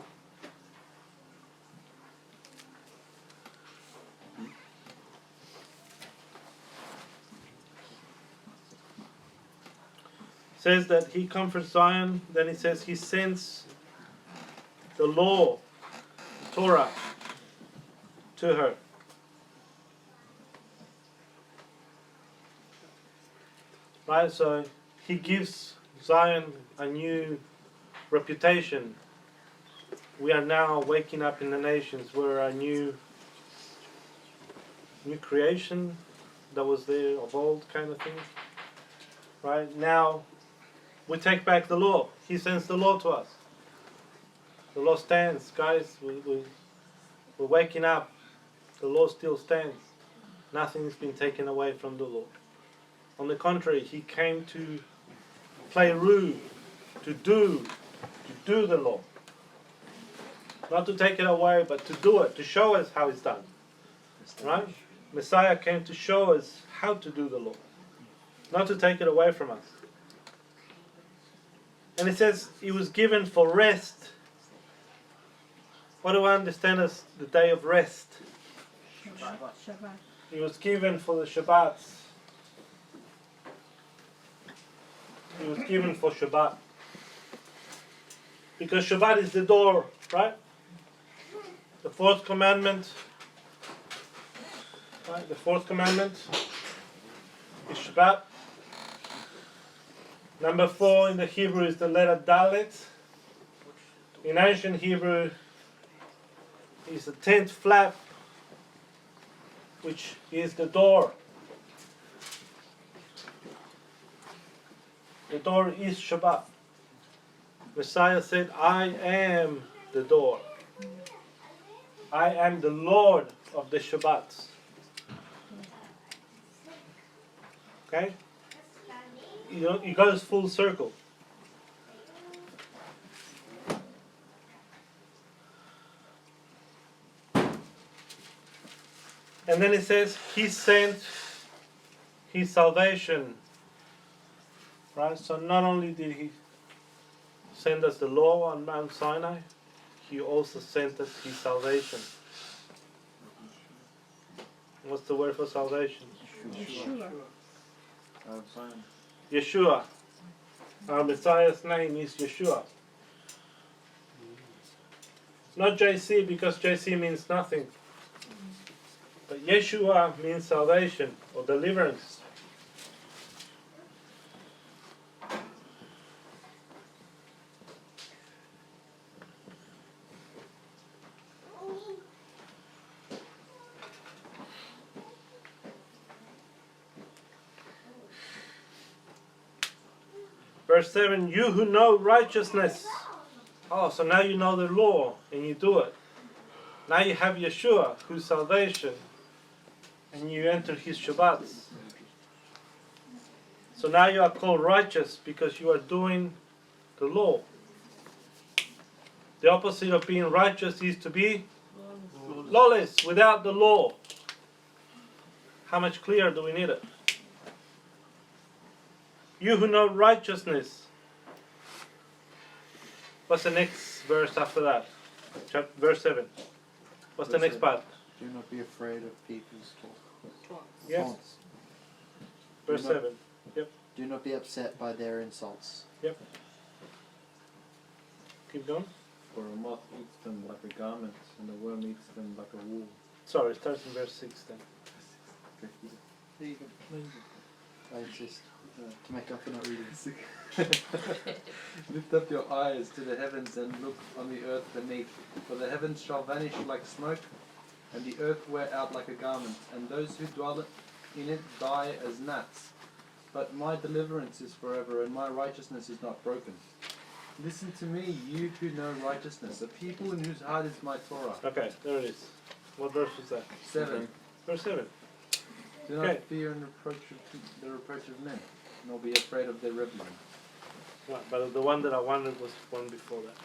Says that he comforts Zion, then he says he sends the law, Torah, to her. Right, so he gives Zion a new reputation. We are now waking up in the nations. We're a new creation that was there of old, kind of thing. Right, now we take back the law. He sends the law to us. The law stands, guys. We're waking up. The law still stands. Nothing's been taken away from the law. On the contrary, he came to play rude, to do the law. Not to take it away, but to do it, to show us how it's done. Right? Messiah came to show us how to do the law. Not to take it away from us. And it says it was given for rest. What do I understand as the day of rest? Shabbat. It was given for the Shabbats. It was given for Shabbat. Because Shabbat is the door, right? The fourth commandment. Right? The fourth commandment is Shabbat. Number 4 in the Hebrew is the letter Dalet. In ancient Hebrew is the 10th flap, which is the door. The door is Shabbat. Messiah said, I am the door. I am the Lord of the Shabbats. Okay? It goes full circle. And then it says, He sent His salvation. Right? So not only did He send us the law on Mount Sinai, He also sent us His salvation. What's the word for salvation? Yeshua. Yeshua. Our Messiah's name is Yeshua. Not JC, because JC means nothing. But Yeshua means salvation or deliverance. Verse 7, you who know righteousness. Oh, so now you know the law and you do it. Now you have Yeshua, who's salvation, and you enter His Shabbats. So now you are called righteous because you are doing the law. The opposite of being righteous is to be lawless, without the law. How much clearer do we need it? You who know righteousness. What's the next verse after that? Verse 7. What's the next part? Do not be afraid of people's talk. Yes. Taunts. Verse 7. Yep. Do not be upset by their insults. Yep. Keep going. For a moth eats them like a garment, and a worm eats them like a wool. Sorry, it starts in verse 6 then. There you go. I insist. To make up for not reading. Lift up your eyes to the heavens and look on the earth beneath, for the heavens shall vanish like smoke, and the earth wear out like a garment, and those who dwell in it die as gnats. But my deliverance is forever, and my righteousness is not broken. Listen to me, you who know righteousness, a people in whose heart is my Torah. Okay, there it is. What verse was that? 7. Verse 7. Do not fear and the reproach of men, nor be afraid of their rebellion. Right, but the one that I wanted was one before that.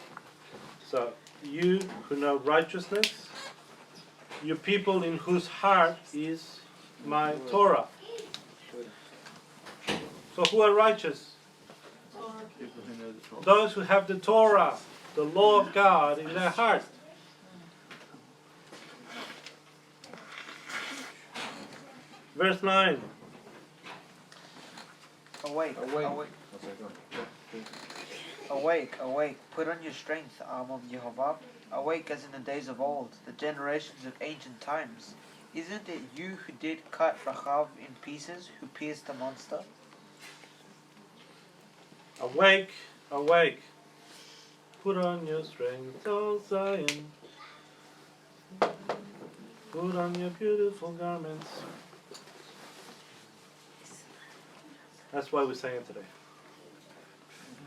So, you who know righteousness, you people in whose heart is my Torah. So who are righteous? Those who have the Torah, the law of God in their heart. Verse 9. Awake, awake, put on your strength, arm of Jehovah. Awake as in the days of old, the generations of ancient times. Isn't it you who did cut Rachav in pieces, who pierced the monster? Awake, awake, put on your strength, O Zion. Put on your beautiful garments. That's why we sang it today.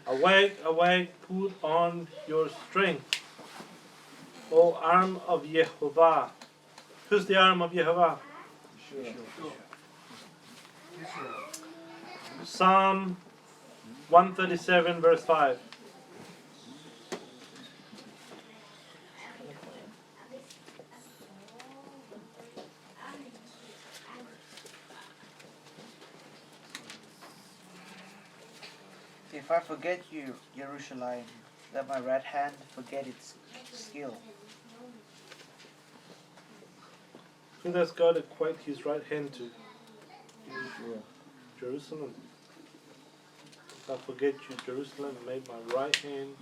Awake, awake, put on your strength, O arm of Yehovah. Who's the arm of Yehovah? Psalm 137 verse 5. If I forget you, Jerusalem, let my right hand forget its skill. Who does God equate his right hand to? Jerusalem. If I forget you, Jerusalem, made my right hand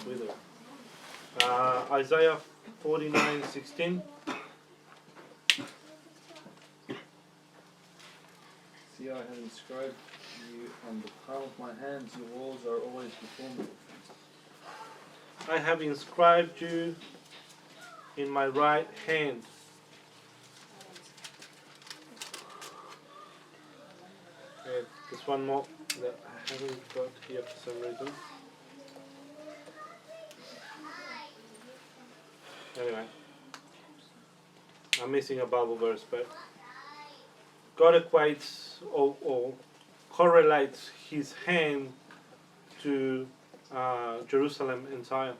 wither. Isaiah 49:16. See, I have inscribed you on the palm of my hands, your walls are always before me. I have inscribed you in my right hand. Okay, there's one more that I haven't got here for some reason. Anyway, I'm missing a Bible verse, but God equates or correlates his hand to Jerusalem and Zion.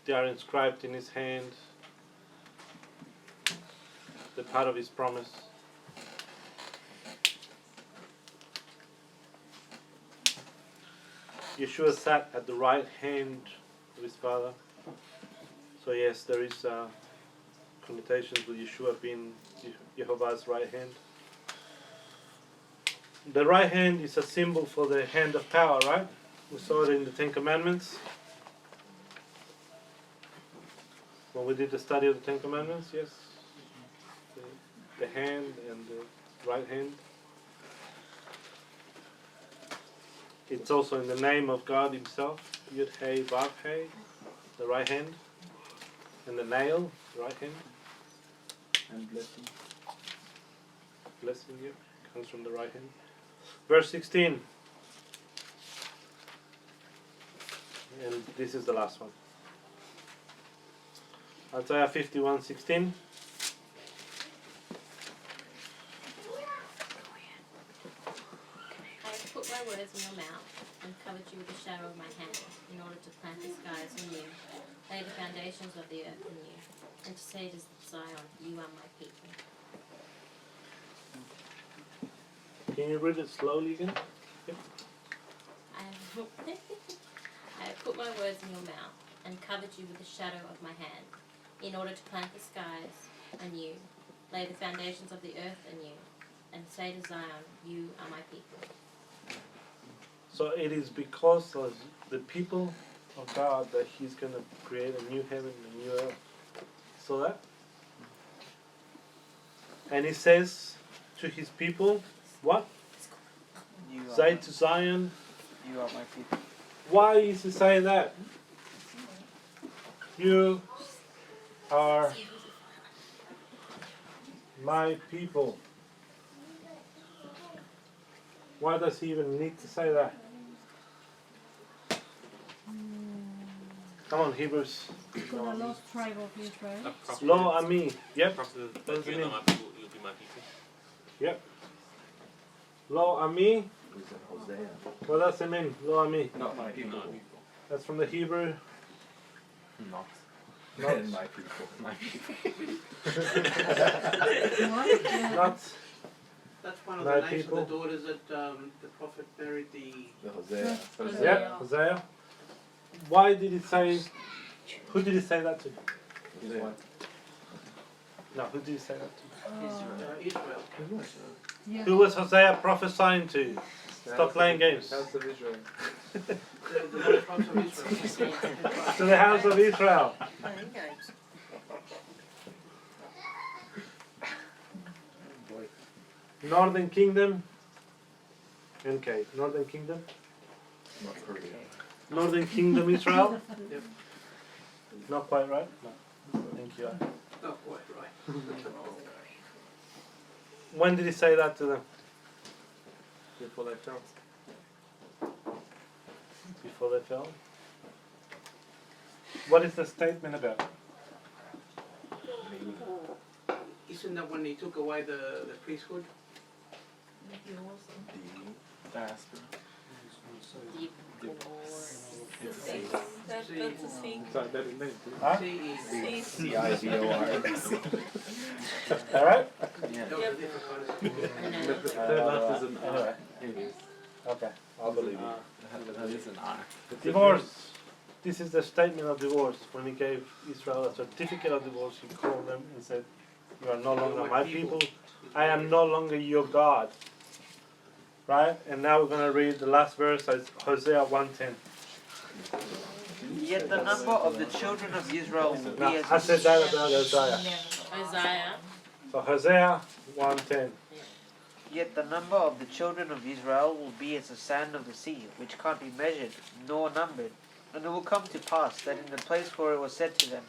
They are inscribed in his hand, the part of his promise. Yeshua sat at the right hand of his Father. So yes, there is connotations with Yeshua being Jehovah's right hand. The right hand is a symbol for the hand of power, right? We saw it in the Ten Commandments. When we did the study of the Ten Commandments, yes. The hand and the right hand. It's also in the name of God himself. Yud Hey Vav Hey, the right hand. And the nail, the right hand. And blessing. Blessing, yeah, comes from the right hand. Verse 16. And this is the last one. Isaiah 51:16. I have put my words in your mouth and covered you with the shadow of my hand, in order to plant the skies in you, lay the foundations of the earth in you, and to say to Zion, you are my people. Can you read it slowly again? Yep. I have put my words in your mouth and covered you with the shadow of my hand, in order to plant the skies anew, lay the foundations of the earth anew, and say to Zion, you are my people. So it is because of the people of God that he's going to create a new heaven and a new earth. So that? And he says to his people, what? Say to Zion, you are my people. Why is he saying that? You are My people. Why does he even need to say that? Come on, Hebrews. For the lost tribe of Israel. Lo ami. Yep. What does it mean? my people, you'll be my people. Yep. Lo ami. Who's in Hosea? What does it mean? Lo ami. Not my people. That's from the Hebrew. Not. Not my people. My people. Not. That's one of My the names people. of the daughters that the prophet married the... Hosea. Yeah, Hosea. Why did he say? Who did he say that to? Hosea. No, who did he say that to? Israel. Yeah. Who was Hosea prophesying to? Stop playing games. House of Israel. The lost tribes of Israel. To the house of Israel. Playing games. Northern Kingdom. Okay, Northern Kingdom. Not Korea. Northern Kingdom Israel. Yep. Not quite right. No. Thank you. Not quite right. When did he say that to them? Before they fell. Before they fell. What is the statement about? Isn't that when he took away the priesthood? That's a thing. Huh? C-I-V-O-R. All right. That was a different kind of Anyway. Okay, I'll believe you. That is an I. Divorce. This is the statement of divorce. When he gave Israel a certificate of divorce, he called them and said, "You are no longer my people. I am no longer your God." Right? And now we're going to read the last verse, Hosea 1:10. Yet the number of the children of Israel will be Now, as I said that about Isaiah. Isaiah. So Hosea 1:10. Yet the number of the children of Israel will be as the sand of the sea, which can't be measured nor numbered. And it will come to pass that in the place where it was said to them,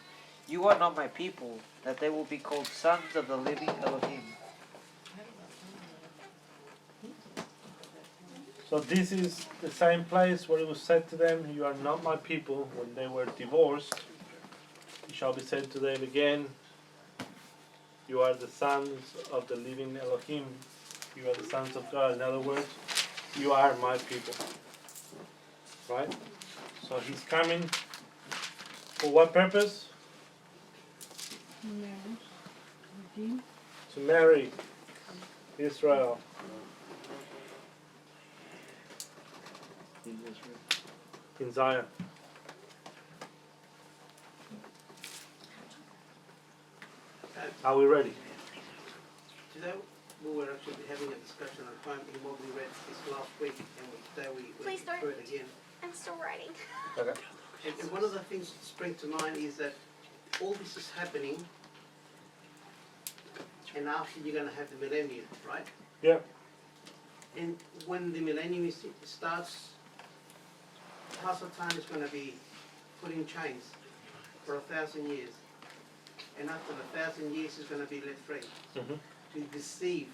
"You are not my people," that they will be called sons of the living Elohim. So this is the same place where it was said to them, "You are not my people." When they were divorced, it shall be said to them again, "You are the sons of the living Elohim." You are the sons of God. In other words, you are my people. Right? So he's coming for what purpose? To marry Israel. In Zion. Are we ready? Today we were actually having a discussion on home in what we read this last week, and today we Please went through it again. I'm still writing. Okay. And one of the things that spring to mind is that all this is happening, and after you're going to have the millennium, right? Yeah. And when the millennium starts, House of Time is going to be put in chains for 1,000 years. And after the 1,000 years, he's going to be let free to deceive.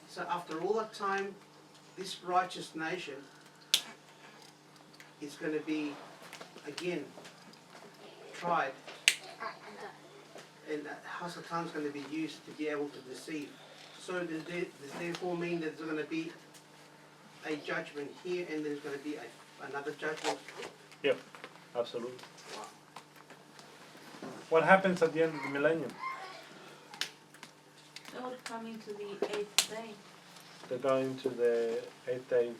So after all that time, this righteous nation is going to be again tried, and that House of Time is going to be used to be able to deceive. So does therefore mean that there's going to be a judgment here, and there's going to be another judgment? Yep, absolutely. What happens at the end of the millennium? They will come into the 8th day. They're going to the 8th day.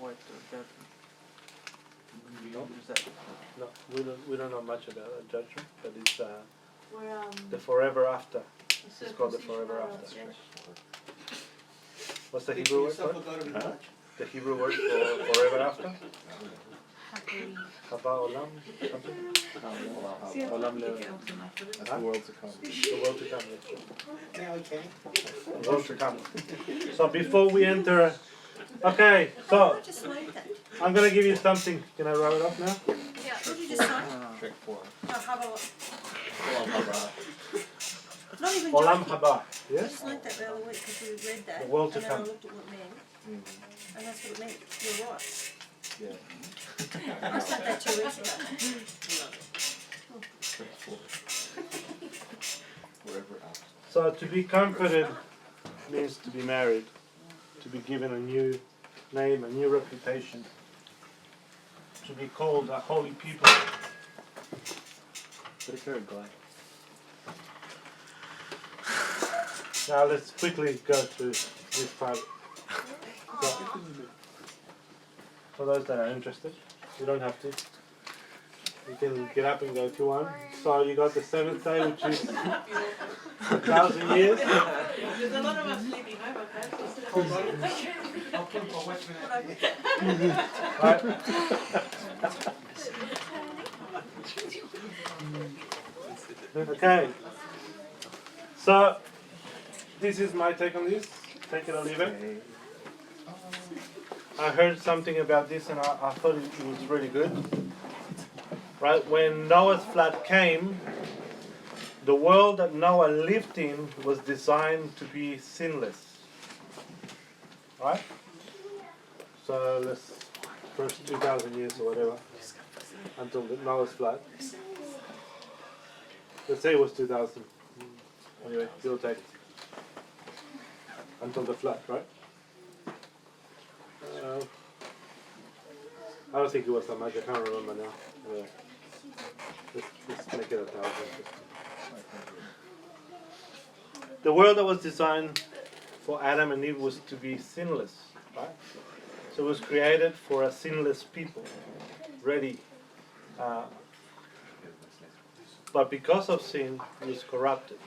What No, we don't know much about that judgment, but it's Where, the forever after. It's called the forever after. What's the Hebrew word for it? The Hebrew word for forever after? Haba olam, something? Olam That's the world to come. The world to come. Now we can. The world to come. So before we enter, okay, so I'm gonna give you something. Can I wrap it up now? Yeah. What did you just say? Trick 4. How about Olam haba. Not even Olam joking. haba. I Yes? just learnt that the other week because we read that. The world to and then I come. looked at what it meant. And that's what it meant. You're right. Yeah. I said that 2 weeks ago. Wherever else. So to be comforted means to be married, to be given a new name, a new reputation, to be called a holy people. Pretty good, guy. Now let's quickly go through this part. So, for those that are interested, you don't have to. You can get up and go if you want. So you got the seventh day, which is 1,000 years. There's a lot of us sleeping over, Hold on. I'll put my watchman. Right? Okay. So this is my take on this. Take it or leave it. I heard something about this and I thought it was really good. Right? When Noah's flood came, the world that Noah lived in was designed to be sinless. Right? So let's first 2,000 years or whatever until Noah's flood. Let's say it was 2,000. Anyway, give or take. Until the flood, right? I don't think it was that much. I can't remember now. Let's make it 1,000. The world that was designed for Adam and Eve was to be sinless, right? So it was created for a sinless people, ready. But because of sin, it was corrupted.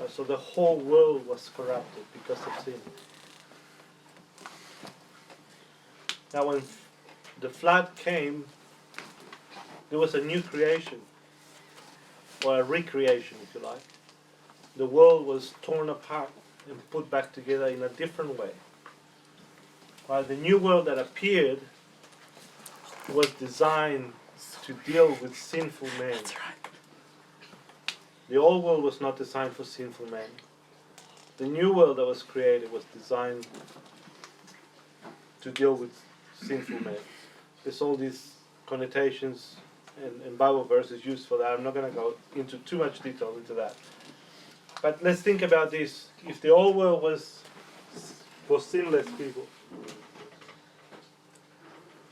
So the whole world was corrupted because of sin. Now when the flood came, there was a new creation, or a recreation if you like. The world was torn apart and put back together in a different way. While the new world that appeared was designed to deal with sinful men. The old world was not designed for sinful men. The new world that was created was designed to deal with sinful men. There's all these connotations and Bible verses used for that. I'm not going to go into too much detail into that. But let's think about this. If the old world was for sinless people,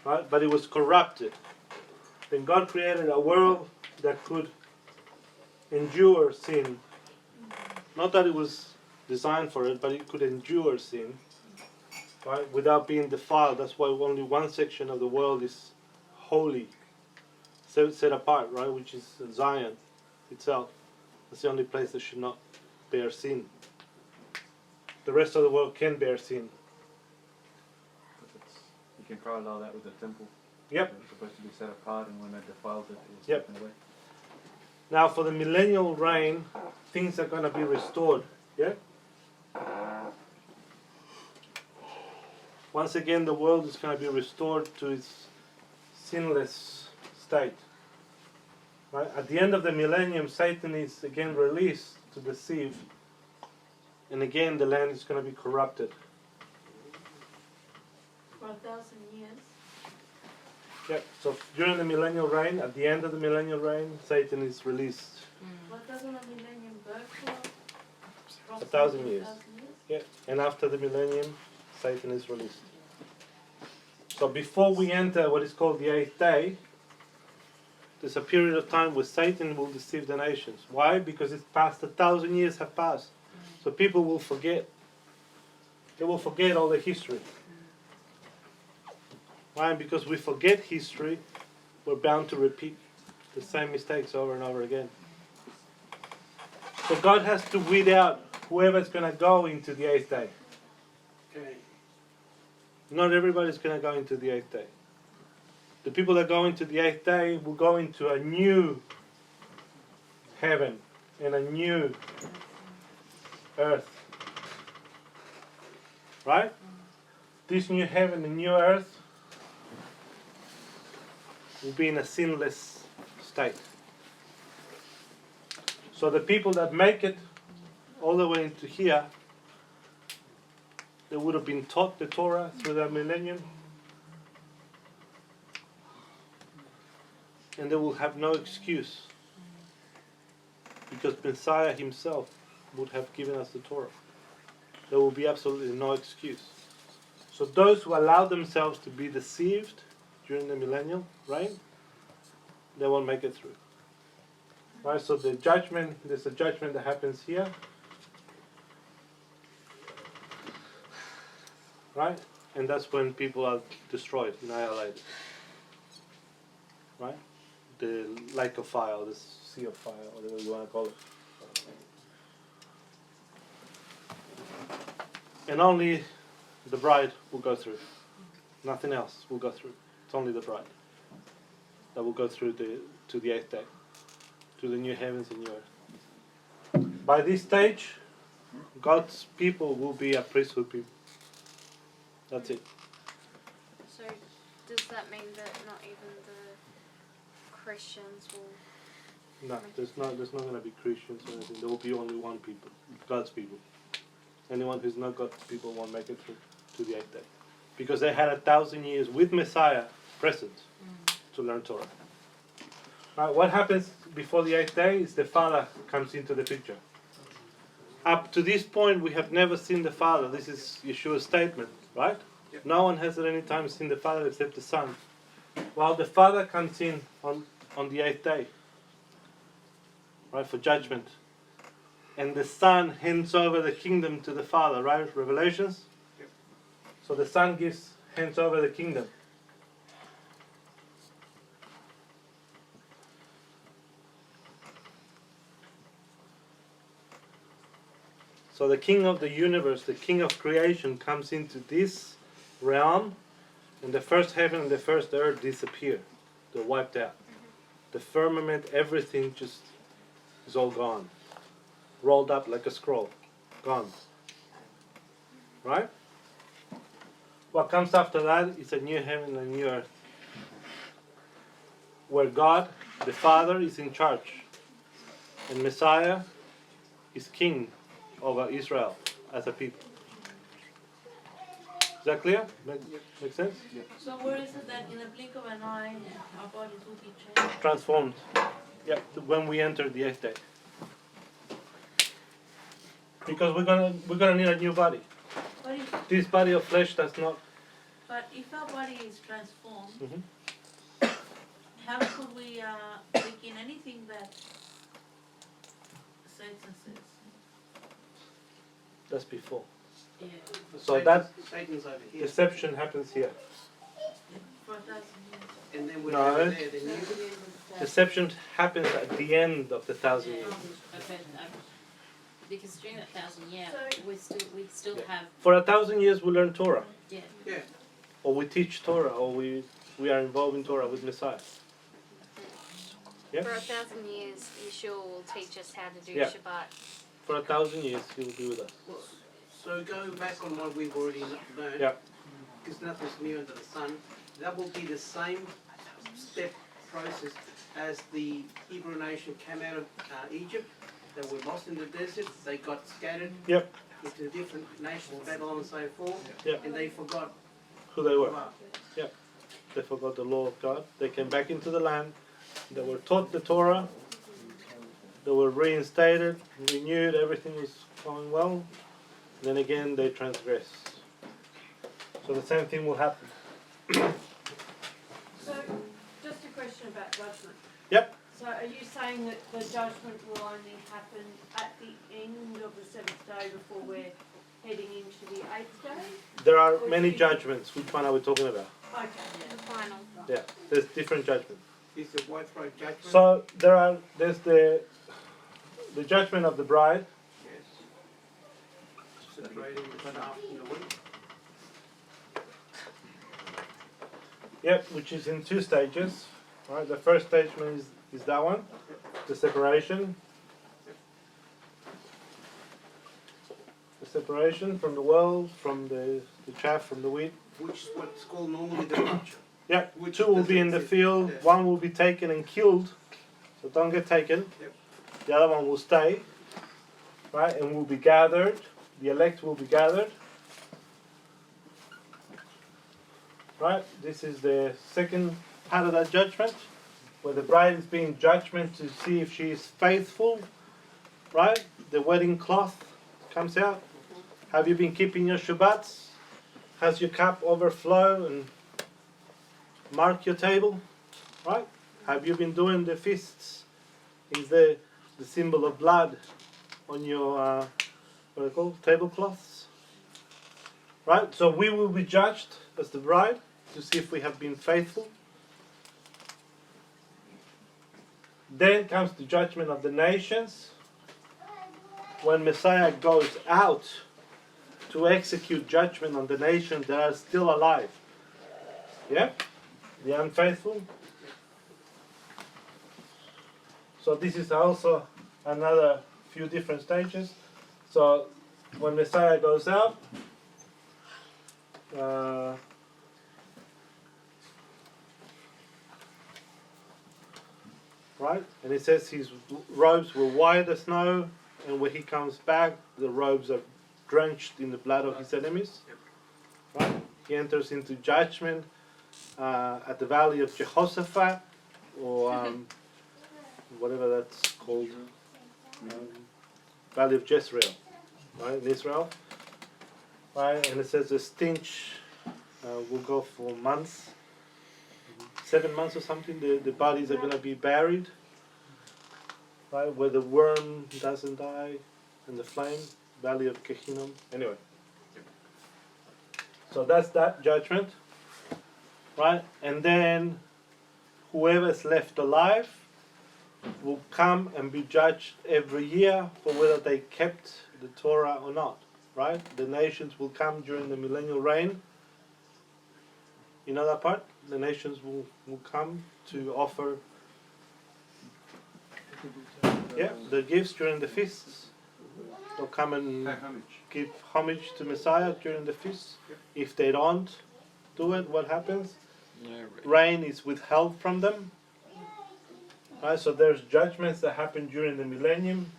right, but it was corrupted, then God created a world that could endure sin. Not that it was designed for it, but it could endure sin, right, without being defiled. That's why only one section of the world is holy, set apart, right, which is Zion itself. That's the only place that should not bear sin. The rest of the world can bear sin. You can parallel that with the temple. Yep. It's supposed to be set apart, and when it defiles it, it's Yep. taken away. Now for the millennial reign, things are going to be restored. Yeah? Once again, the world is going to be restored to its sinless state. Right? At the end of the millennium, Satan is again released to deceive. And again, the land is going to be corrupted. For 1,000 years. Yep. So during the millennial reign, at the end of the millennial reign, Satan is released. What doesn't a millennium go for? 1,000 years. Yeah. And after the millennium, Satan is released. So before we enter what is called the 8th day, there's a period of time where Satan will deceive the nations. Why? Because it's past 1,000 years have passed. So people will forget. They will forget all the history. Why? Because we forget history, we're bound to repeat the same mistakes over and over again. So God has to weed out whoever's going to go into the 8th day. Okay. Not everybody's going to go into the 8th day. The people that go into the 8th day will go into a new heaven and a new earth. Right? This new heaven and new earth will be in a sinless state. So the people that make it all the way into here, they would have been taught the Torah through the millennium, and they will have no excuse, because Messiah himself would have given us the Torah. There will be absolutely no excuse. So those who allow themselves to be deceived during the millennial reign, they won't make it through. Right? So the judgment, there's a judgment that happens here. Right? And that's when people are destroyed, annihilated. Right? The lake of fire, or the sea of fire, or whatever you want to call it. And only the bride will go through. Nothing else will go through. It's only the bride that will go through to the 8th day, to the new heavens and new earth. By this stage, God's people will be a priesthood people. That's it. So does that mean that not even the Christians will? No, there's not going to be Christians or anything. There will be only one people, God's people. Anyone who's not God's people won't make it through to the 8th day, because they had 1,000 years with Messiah present to learn Torah. Right, what happens before the 8th day is the Father comes into the picture. Up to this point, we have never seen the Father. This is Yeshua's statement, right? Yep. No one has at any time seen the Father except the Son. While the Father comes in on the 8th day, right, for judgment. And the Son hands over the kingdom to the Father, right? Revelations? Yep. So the Son hands over the kingdom. So the King of the universe, the King of creation, comes into this realm, and the first heaven and the first earth disappear. They're wiped out. The firmament, everything just is all gone. Rolled up like a scroll. Gone. Right? What comes after that is a new heaven and a new earth, where God, the Father, is in charge, and Messiah is king over Israel as a people. Is that clear? Make sense? Yeah. So where is it that in the blink of an eye our bodies will be changed? Transformed. Yeah, when we enter the 8th day. Because we're gonna need a new body. This body of flesh does not. But if our body is transformed, how could we take in anything that Satan says? That's before. Yeah. So that Satan's over here. deception happens here. For 1,000 years. And then we're No, over there. Then deception happens at the end of the 1,000 years. Because during that 1,000 years, we still have. For 1,000 years, we learn Torah. Yeah. Yeah. Or we teach Torah, or we are involved in Torah with Messiah. Yeah? For 1,000 years, Yeshua will teach us how to do Yeah. Shabbat. For 1,000 years, he will be with us. So going back on what we've already learned, Yeah. because nothing's new under the sun, that will be the same step process as the Hebrew nation came out of Egypt. They were lost in the desert. They got scattered into different nations, Babylon and so forth, and they forgot who they were. Yeah. They forgot the law of God. They came back into the land. They were taught the Torah. They were reinstated, renewed. Everything was going well. Then again, they transgressed. So the same thing will happen. So, just a question about judgment. Yep. So, are you saying that the judgment will only happen at the end of the 7th day before we're heading into the 8th day? There are many judgments. Which one are we talking about? Okay. The final. Yeah, there's different judgments. Is the white throat judgment? So there's the judgment of the bride. Yes. Separating the chaff from the wheat. Yep, which is in 2 stages. Right, the first stage is that one, the separation. The separation from the world, from the chaff, from the wheat. Which is what's called normally the rapture. Yeah, 2 will be in the field, 1 will be taken and killed, so don't get taken. Yep. The other one will stay, right? And will be gathered. The elect will be gathered. Right? This is the second part of that judgment, where the bride is being judgment to see if she is faithful. Right? The wedding cloth comes out. Have you been keeping your Shabbats? Has your cup overflow and mark your table? Right? Have you been doing the feasts? Is the symbol of blood on your what are they called? Tablecloths? Right? So we will be judged as the bride to see if we have been faithful. Then comes the judgment of the nations. When Messiah goes out to execute judgment on the nations that are still alive. Yeah? The unfaithful. So this is also another few different stages. So when Messiah goes out, right? And it says his robes were white as snow, and when he comes back, the robes are drenched in the blood of his enemies. Right? He enters into judgment at the valley of Jehoshaphat, or whatever that's called, valley of Jezreel, right, in Israel. Right? And it says the stench will go for months, 7 months or something. The bodies are going to be buried, right, where the worm doesn't die, and the flame, valley of Gehinnom. Anyway, so that's that judgment, right? And then whoever is left alive will come and be judged every year for whether they kept the Torah or not, right? The nations will come during the millennial reign. You know that part? The nations will come to offer the gifts during the feasts. They'll come and give homage to Messiah during the feasts. If they don't do it, what happens? Rain is withheld from them. Right, so there's judgments that happen during the millennium.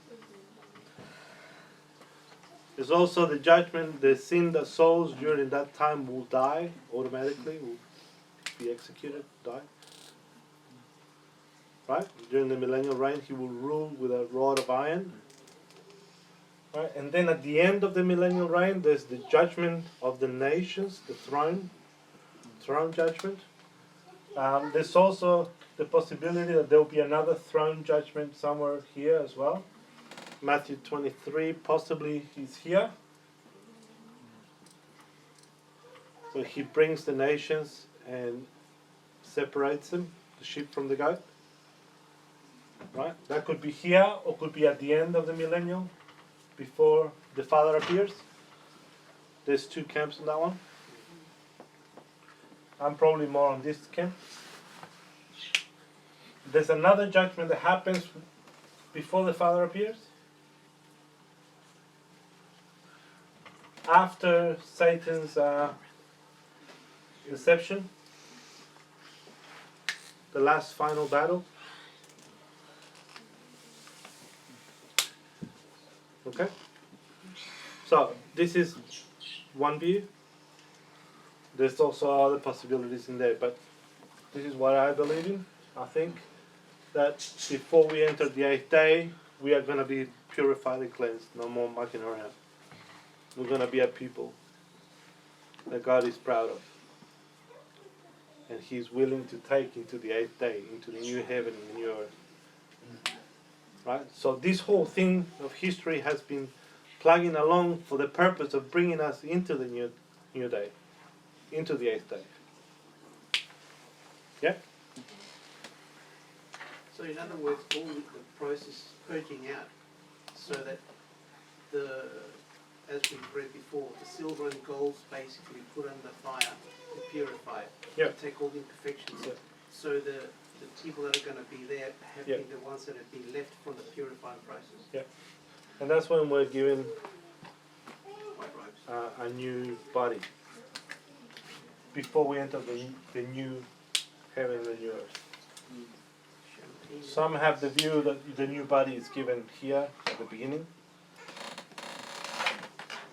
There's also the judgment, the sin that souls during that time will die automatically, will be executed, die. Right? During the millennial reign, he will rule with a rod of iron. Right? And then at the end of the millennial reign, there's the judgment of the nations, the throne judgment. There's also the possibility that there will be another throne judgment somewhere here as well. Matthew 23 possibly is here. So he brings the nations and separates them, the sheep from the goat. Right? That could be here or could be at the end of the millennium, before the Father appears. There's two camps in that one. I'm probably more on this camp. There's another judgment that happens before the Father appears. After Satan's deception, the last final battle. Okay? So, this is one view. There's also other possibilities in there, but this is what I believe in. I think that before we enter the 8th day, we are going to be purified and cleansed. No more mucking around. We're going to be a people that God is proud of. And He's willing to take into the 8th day, into the new heaven and the new earth. Right? So this whole thing of history has been plugging along for the purpose of bringing us into the new day, into the 8th day. Yeah? So in other words, all the process purging out, so that as we've read before, the silver and gold's basically put under fire to purify it, to take all the imperfections. So the people that are going to be there have been the ones that have been left from the purifying process. Yeah. And that's when we're given a new body. Before we enter the new heaven and the new earth. Some have the view that the new body is given here at the beginning.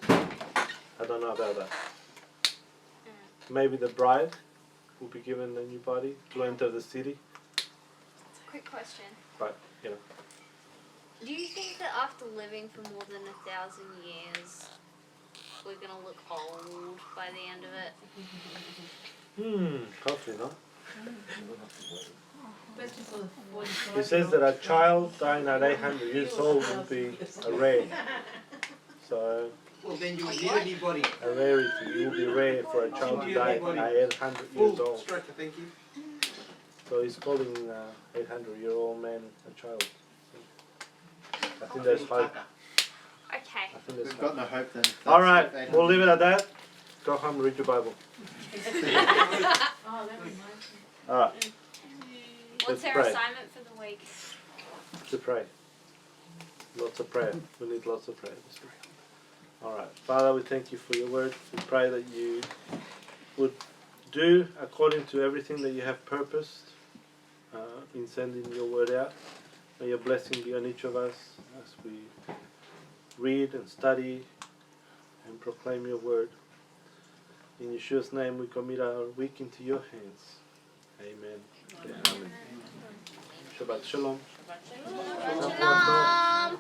I don't know about that. Maybe the bride will be given a new body to enter the city. Quick question. But, you know. Do you think that after living for more than 1,000 years, we're gonna look old by the end of it? Hopefully not. Especially for the 45 He says that a child dying at 800 years old will be a rare. So, Well, then you will need a new body. a rarity. It will be rare for a child to die at 800 years Full old. stretcher, thank you. So he's calling 800-year-old man a child. I think there's hope. Okay. I think there's We've hope. got no hope then. if All that's right, 800. we'll leave it at that. Go home and read your Bible. Oh, that reminds me. All right, What's Let's our pray. assignment for the week? to pray. Lots of prayer. We need lots of prayer this week. All right, Father, we thank you for your word. We pray that you would do according to everything that you have purposed in sending your word out. May your blessing be on each of us as we read and study and proclaim your word. In Yeshua's name, we commit our week into your hands. Amen. Amen. Shabbat shalom. Shalom.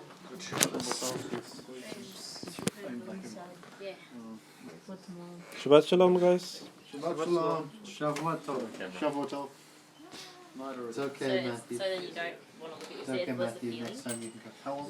Yeah. Shabbat shalom, guys. Shabbat shalom. Shavuot tov. Shavuot tov. It's okay, So Matthew. that you don't want to look at It's your okay, what's the Matthew. feeling? Next time you can go. How old